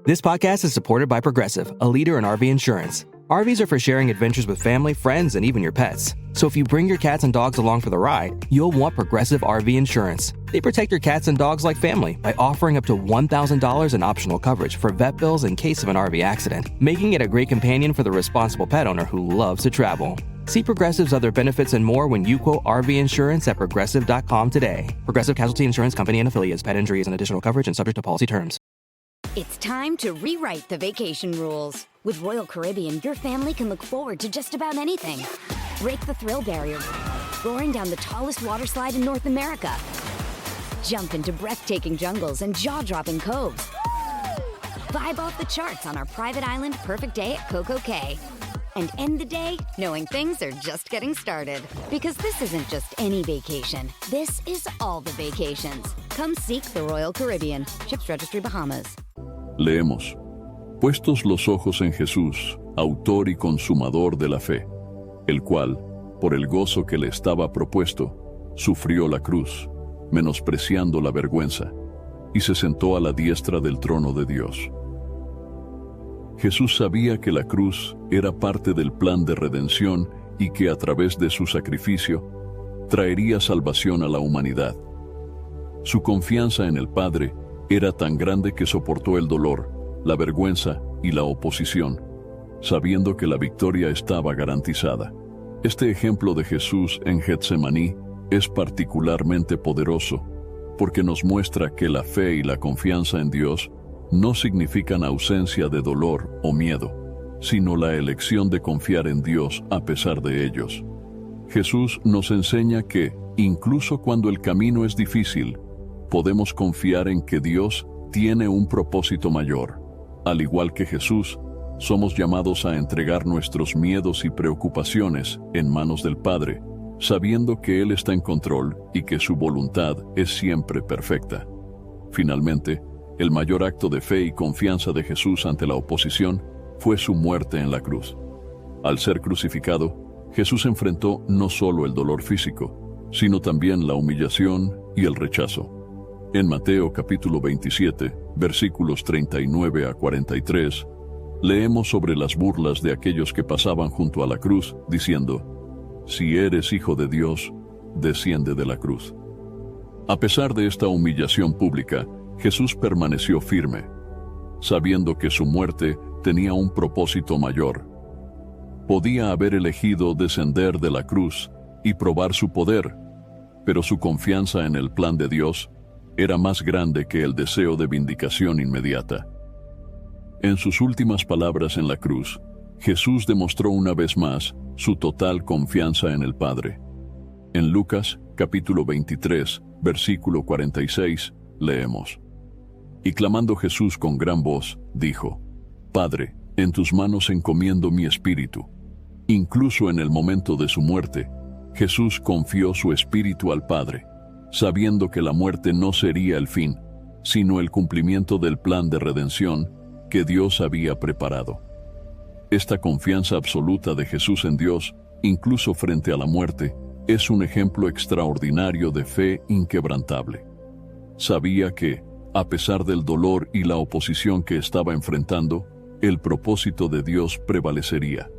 This podcast is supported by Progressive, a leader in RV insurance. RVs are for sharing adventures with family, friends, and even your pets. So if you bring your cats and dogs along for the ride, you'll want Progressive RV insurance. They protect your cats and dogs like family by offering up to $1,000 in optional coverage for vet bills in case of an RV accident, making it a great companion for the responsible pet owner who loves to travel. See Progressive's other benefits and more when you quote RV insurance at Progressive.com today. Progressive Casualty Insurance Company and Affiliates. Pet injury is an additional coverage and subject to policy terms. It's time to rewrite the vacation rules. With Royal Caribbean, your family can look forward to just about anything. Break the thrill barrier, roaring down the tallest water slide in North America. Jump into breathtaking jungles and jaw-dropping coves. Vibe off the charts on our private island perfect day at Coco Cay. And end the day knowing things are just getting started. Because this isn't just any vacation. This is all the vacations. Come seek the Royal Caribbean. Ships Registry, Bahamas. Leemos: Puestos los ojos en Jesús, autor y consumador de la fe, el cual, por el gozo que le estaba propuesto, sufrió la cruz, menospreciando la vergüenza, y se sentó a la diestra del trono de Dios. Jesús sabía que la cruz era parte del plan de redención y que a través de su sacrificio traería salvación a la humanidad. Su confianza en el Padre era tan grande que soportó el dolor, la vergüenza y la oposición, sabiendo que la victoria estaba garantizada. Este ejemplo de Jesús en Getsemaní es particularmente poderoso porque nos muestra que la fe y la confianza en Dios no significan ausencia de dolor o miedo, sino la elección de confiar en Dios a pesar de ellos. Jesús nos enseña que, incluso cuando el camino es difícil, podemos confiar en que Dios tiene un propósito mayor. Al igual que Jesús, somos llamados a entregar nuestros miedos y preocupaciones en manos del Padre, sabiendo que Él está en control y que su voluntad es siempre perfecta. Finalmente, el mayor acto de fe y confianza de Jesús ante la oposición fue su muerte en la cruz. Al ser crucificado, Jesús enfrentó no solo el dolor físico, sino también la humillación y el rechazo. En Mateo capítulo 27, versículos 39 a 43, leemos sobre las burlas de aquellos que pasaban junto a la cruz, diciendo: «Si eres hijo de Dios, desciende de la cruz». A pesar de esta humillación pública, Jesús permaneció firme, sabiendo que su muerte tenía un propósito mayor. Podía haber elegido descender de la cruz y probar su poder, pero su confianza en el plan de Dios era más grande que el deseo de vindicación inmediata. En sus últimas palabras en la cruz, Jesús demostró una vez más su total confianza en el Padre. En Lucas capítulo 23, versículo 46, leemos: «Y clamando Jesús con gran voz, dijo: Padre, en tus manos encomiendo mi espíritu». Incluso en el momento de su muerte, Jesús confió su espíritu al Padre, sabiendo que la muerte no sería el fin, sino el cumplimiento del plan de redención que Dios había preparado. Esta confianza absoluta de Jesús en Dios, incluso frente a la muerte, es un ejemplo extraordinario de fe inquebrantable. Sabía que, a pesar del dolor y la oposición que estaba enfrentando, el propósito de Dios prevalecería.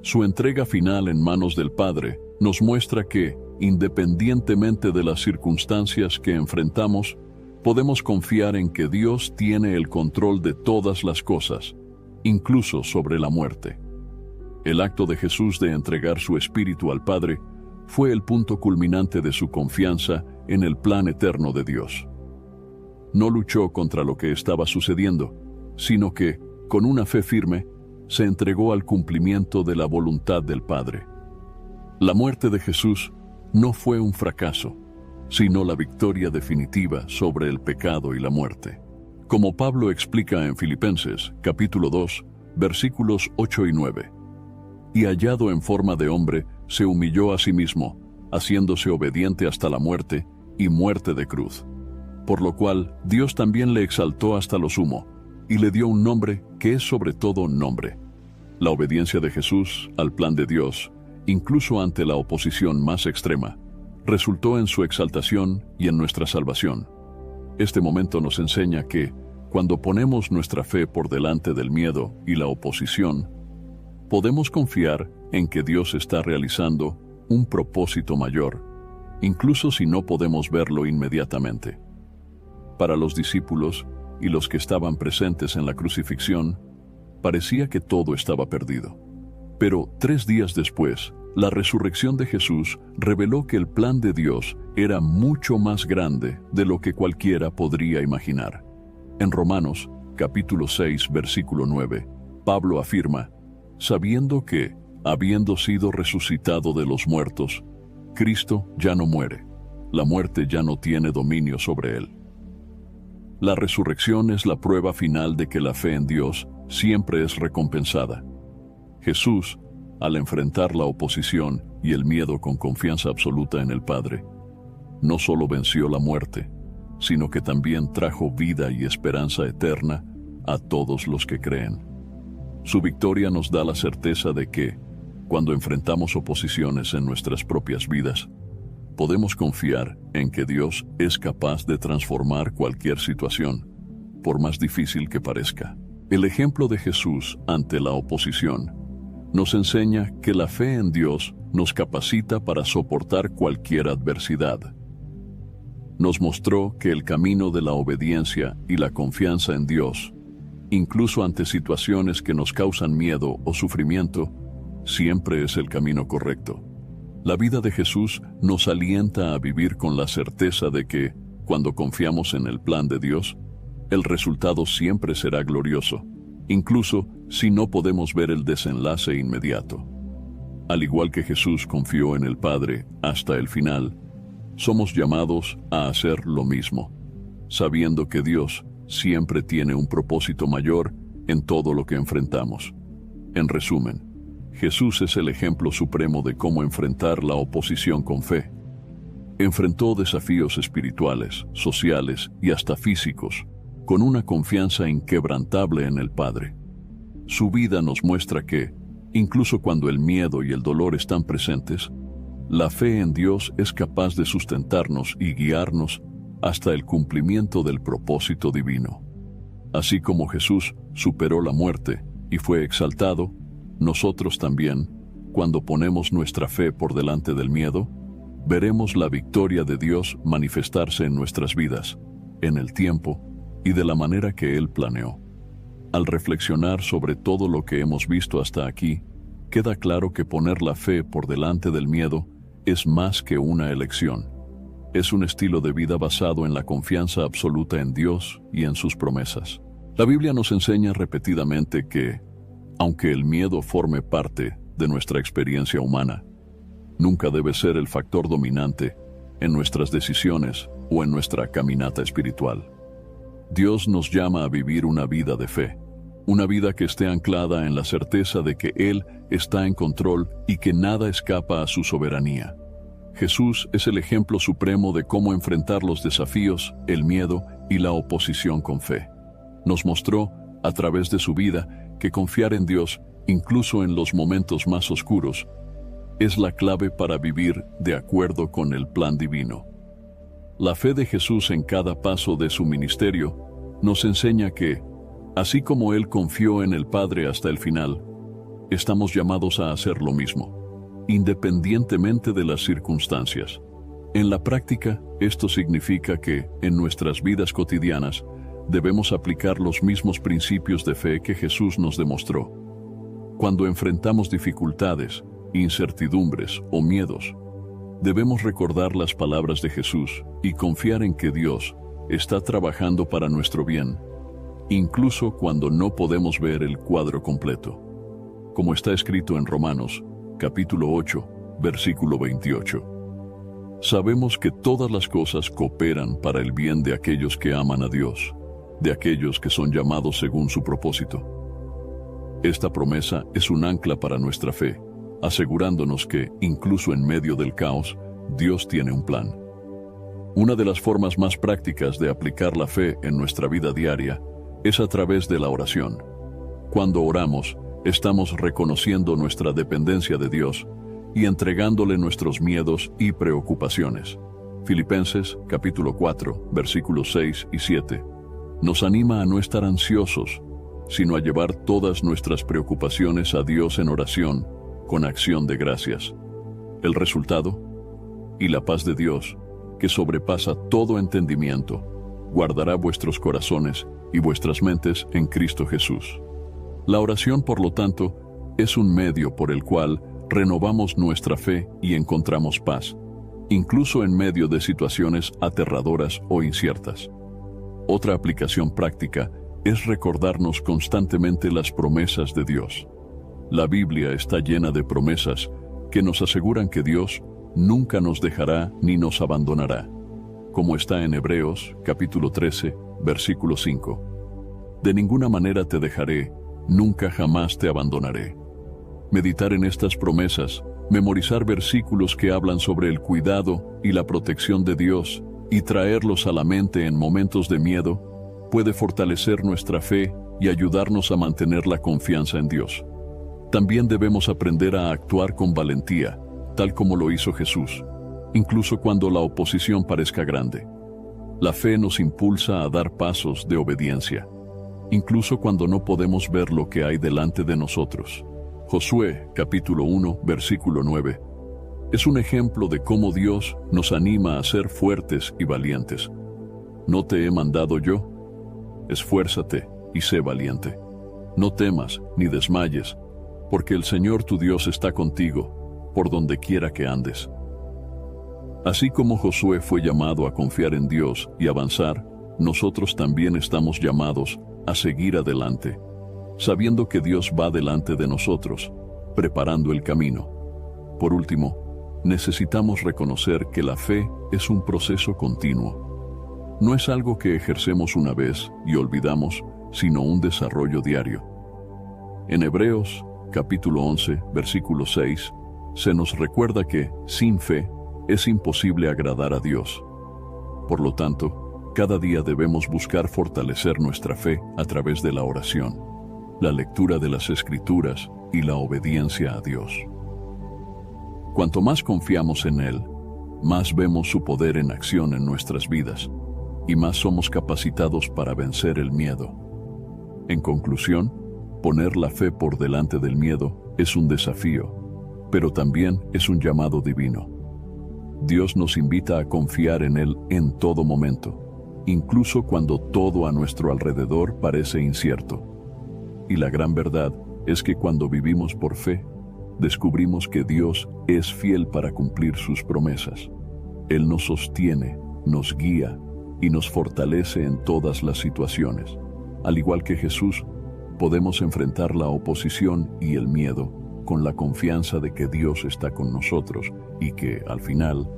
Su entrega final en manos del Padre nos muestra que, independientemente de las circunstancias que enfrentamos, podemos confiar en que Dios tiene el control de todas las cosas, incluso sobre la muerte. El acto de Jesús de entregar su espíritu al Padre fue el punto culminante de su confianza en el plan eterno de Dios. No luchó contra lo que estaba sucediendo, sino que, con una fe firme, se entregó al cumplimiento de la voluntad del Padre. La muerte de Jesús no fue un fracaso, sino la victoria definitiva sobre el pecado y la muerte. Como Pablo explica en Filipenses, capítulo 2, versículos 8 y 9. Y hallado en forma de hombre, se humilló a sí mismo, haciéndose obediente hasta la muerte y muerte de cruz. Por lo cual, Dios también le exaltó hasta lo sumo, y le dio un nombre que es sobre todo nombre. La obediencia de Jesús al plan de Dios, incluso ante la oposición más extrema, resultó en su exaltación y en nuestra salvación. Este momento nos enseña que, cuando ponemos nuestra fe por delante del miedo y la oposición, podemos confiar en que Dios está realizando un propósito mayor, incluso si no podemos verlo inmediatamente. Para los discípulos y los que estaban presentes en la crucifixión, parecía que todo estaba perdido. Pero 3 días después, la resurrección de Jesús reveló que el plan de Dios era mucho más grande de lo que cualquiera podría imaginar. En Romanos, capítulo 6, versículo 9, Pablo afirma: sabiendo que, habiendo sido resucitado de los muertos, Cristo ya no muere, la muerte ya no tiene dominio sobre él. La resurrección es la prueba final de que la fe en Dios siempre es recompensada. Jesús, al enfrentar la oposición y el miedo con confianza absoluta en el Padre, no solo venció la muerte, sino que también trajo vida y esperanza eterna a todos los que creen. Su victoria nos da la certeza de que, cuando enfrentamos oposiciones en nuestras propias vidas, podemos confiar en que Dios es capaz de transformar cualquier situación, por más difícil que parezca. El ejemplo de Jesús ante la oposición nos enseña que la fe en Dios nos capacita para soportar cualquier adversidad. Nos mostró que el camino de la obediencia y la confianza en Dios, incluso ante situaciones que nos causan miedo o sufrimiento, siempre es el camino correcto. La vida de Jesús nos alienta a vivir con la certeza de que, cuando confiamos en el plan de Dios, el resultado siempre será glorioso, incluso si no podemos ver el desenlace inmediato. Al igual que Jesús confió en el Padre hasta el final, somos llamados a hacer lo mismo, sabiendo que Dios siempre tiene un propósito mayor en todo lo que enfrentamos. En resumen, Jesús es el ejemplo supremo de cómo enfrentar la oposición con fe. Enfrentó desafíos espirituales, sociales y hasta físicos, con una confianza inquebrantable en el Padre. Su vida nos muestra que, incluso cuando el miedo y el dolor están presentes, la fe en Dios es capaz de sustentarnos y guiarnos hasta el cumplimiento del propósito divino. Así como Jesús superó la muerte y fue exaltado, nosotros también, cuando ponemos nuestra fe por delante del miedo, veremos la victoria de Dios manifestarse en nuestras vidas, en el tiempo y de la manera que Él planeó. Al reflexionar sobre todo lo que hemos visto hasta aquí, queda claro que poner la fe por delante del miedo es más que una elección. Es un estilo de vida basado en la confianza absoluta en Dios y en sus promesas. La Biblia nos enseña repetidamente que, aunque el miedo forme parte de nuestra experiencia humana, nunca debe ser el factor dominante en nuestras decisiones o en nuestra caminata espiritual. Dios nos llama a vivir una vida de fe, una vida que esté anclada en la certeza de que Él está en control y que nada escapa a su soberanía. Jesús es el ejemplo supremo de cómo enfrentar los desafíos, el miedo y la oposición con fe. Nos mostró, a través de su vida, que confiar en Dios, incluso en los momentos más oscuros, es la clave para vivir de acuerdo con el plan divino. La fe de Jesús en cada paso de su ministerio nos enseña que, así como Él confió en el Padre hasta el final, estamos llamados a hacer lo mismo, independientemente de las circunstancias. En la práctica, esto significa que, en nuestras vidas cotidianas, debemos aplicar los mismos principios de fe que Jesús nos demostró. Cuando enfrentamos dificultades, incertidumbres o miedos, debemos recordar las palabras de Jesús y confiar en que Dios está trabajando para nuestro bien, incluso cuando no podemos ver el cuadro completo. Como está escrito en Romanos, capítulo 8, versículo 28. Sabemos que todas las cosas cooperan para el bien de aquellos que aman a Dios, de aquellos que son llamados según su propósito. Esta promesa es un ancla para nuestra fe, asegurándonos que, incluso en medio del caos, Dios tiene un plan. Una de las formas más prácticas de aplicar la fe en nuestra vida diaria es a través de la oración. Cuando oramos, estamos reconociendo nuestra dependencia de Dios y entregándole nuestros miedos y preocupaciones. Filipenses, capítulo 4, versículos 6 y 7. Nos anima a no estar ansiosos, sino a llevar todas nuestras preocupaciones a Dios en oración, con acción de gracias. El resultado, y la paz de Dios, que sobrepasa todo entendimiento, guardará vuestros corazones y vuestras mentes en Cristo Jesús. La oración, por lo tanto, es un medio por el cual renovamos nuestra fe y encontramos paz, incluso en medio de situaciones aterradoras o inciertas. Otra aplicación práctica es recordarnos constantemente las promesas de Dios. La Biblia está llena de promesas que nos aseguran que Dios nunca nos dejará ni nos abandonará. Como está en Hebreos, capítulo 13, versículo 5. De ninguna manera te dejaré, nunca jamás te abandonaré. Meditar en estas promesas, memorizar versículos que hablan sobre el cuidado y la protección de Dios y traerlos a la mente en momentos de miedo, puede fortalecer nuestra fe y ayudarnos a mantener la confianza en Dios. También debemos aprender a actuar con valentía, tal como lo hizo Jesús, incluso cuando la oposición parezca grande. La fe nos impulsa a dar pasos de obediencia, incluso cuando no podemos ver lo que hay delante de nosotros. Josué, capítulo 1, versículo 9, es un ejemplo de cómo Dios nos anima a ser fuertes y valientes. ¿No te he mandado yo? Esfuérzate y sé valiente. No temas ni desmayes, porque el Señor tu Dios está contigo, por donde quiera que andes. Así como Josué fue llamado a confiar en Dios y avanzar, nosotros también estamos llamados a seguir adelante, sabiendo que Dios va delante de nosotros, preparando el camino. Por último, necesitamos reconocer que la fe es un proceso continuo. No es algo que ejercemos una vez y olvidamos, sino un desarrollo diario. En Hebreos, capítulo 11, versículo 6, se nos recuerda que, sin fe, es imposible agradar a Dios. Por lo tanto, cada día debemos buscar fortalecer nuestra fe a través de la oración, la lectura de las Escrituras y la obediencia a Dios. Cuanto más confiamos en Él, más vemos su poder en acción en nuestras vidas y más somos capacitados para vencer el miedo. En conclusión, poner la fe por delante del miedo es un desafío, pero también es un llamado divino. Dios nos invita a confiar en Él en todo momento, incluso cuando todo a nuestro alrededor parece incierto. Y la gran verdad es que cuando vivimos por fe, descubrimos que Dios es fiel para cumplir sus promesas. Él nos sostiene, nos guía y nos fortalece en todas las situaciones. Al igual que Jesús, podemos enfrentar la oposición y el miedo con la confianza de que Dios está con nosotros y que, al final,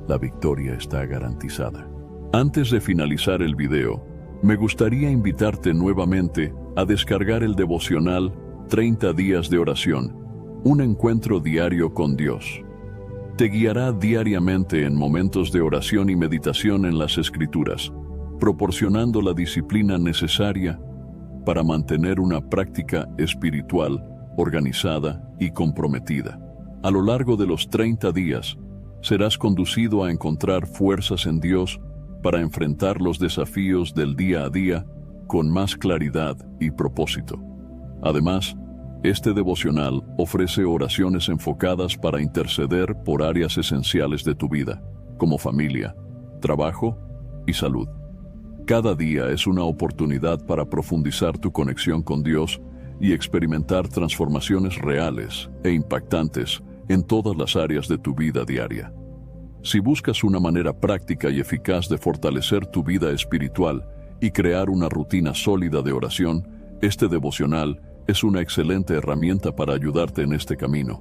la victoria está garantizada. Antes de finalizar el video, me gustaría invitarte nuevamente a descargar el devocional 30 días de oración, un encuentro diario con Dios. Te guiará diariamente en momentos de oración y meditación en las Escrituras, proporcionando la disciplina necesaria para mantener una práctica espiritual organizada y comprometida. A lo largo de los 30 días, serás conducido a encontrar fuerzas en Dios para enfrentar los desafíos del día a día con más claridad y propósito. Además, este devocional ofrece oraciones enfocadas para interceder por áreas esenciales de tu vida, como familia, trabajo y salud. Cada día es una oportunidad para profundizar tu conexión con Dios y experimentar transformaciones reales e impactantes en todas las áreas de tu vida diaria. Si buscas una manera práctica y eficaz de fortalecer tu vida espiritual y crear una rutina sólida de oración, este devocional es una excelente herramienta para ayudarte en este camino.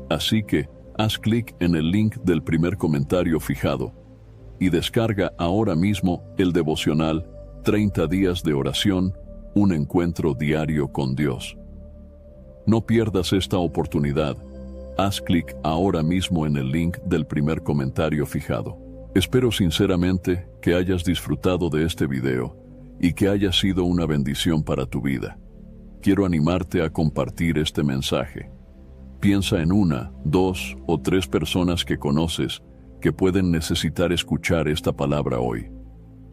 Así que, haz clic en el link del primer comentario fijado y descarga ahora mismo el devocional 30 días de oración, un encuentro diario con Dios. No pierdas esta oportunidad. Haz clic ahora mismo en el link del primer comentario fijado. Espero sinceramente que hayas disfrutado de este video y que haya sido una bendición para tu vida. Quiero animarte a compartir este mensaje. Piensa en 1, 2 o 3 personas que conoces que pueden necesitar escuchar esta palabra hoy.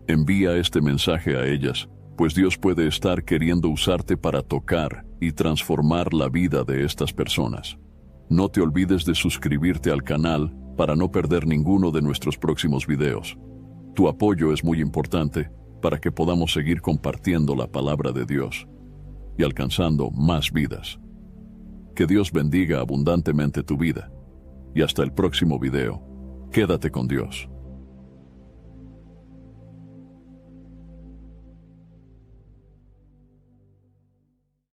Envía este mensaje a ellas, pues Dios puede estar queriendo usarte para tocar y transformar la vida de estas personas. No te olvides de suscribirte al canal para no perder ninguno de nuestros próximos videos. Tu apoyo es muy importante para que podamos seguir compartiendo la palabra de Dios y alcanzando más vidas. Que Dios bendiga abundantemente tu vida. Y hasta el próximo video. Quédate con Dios.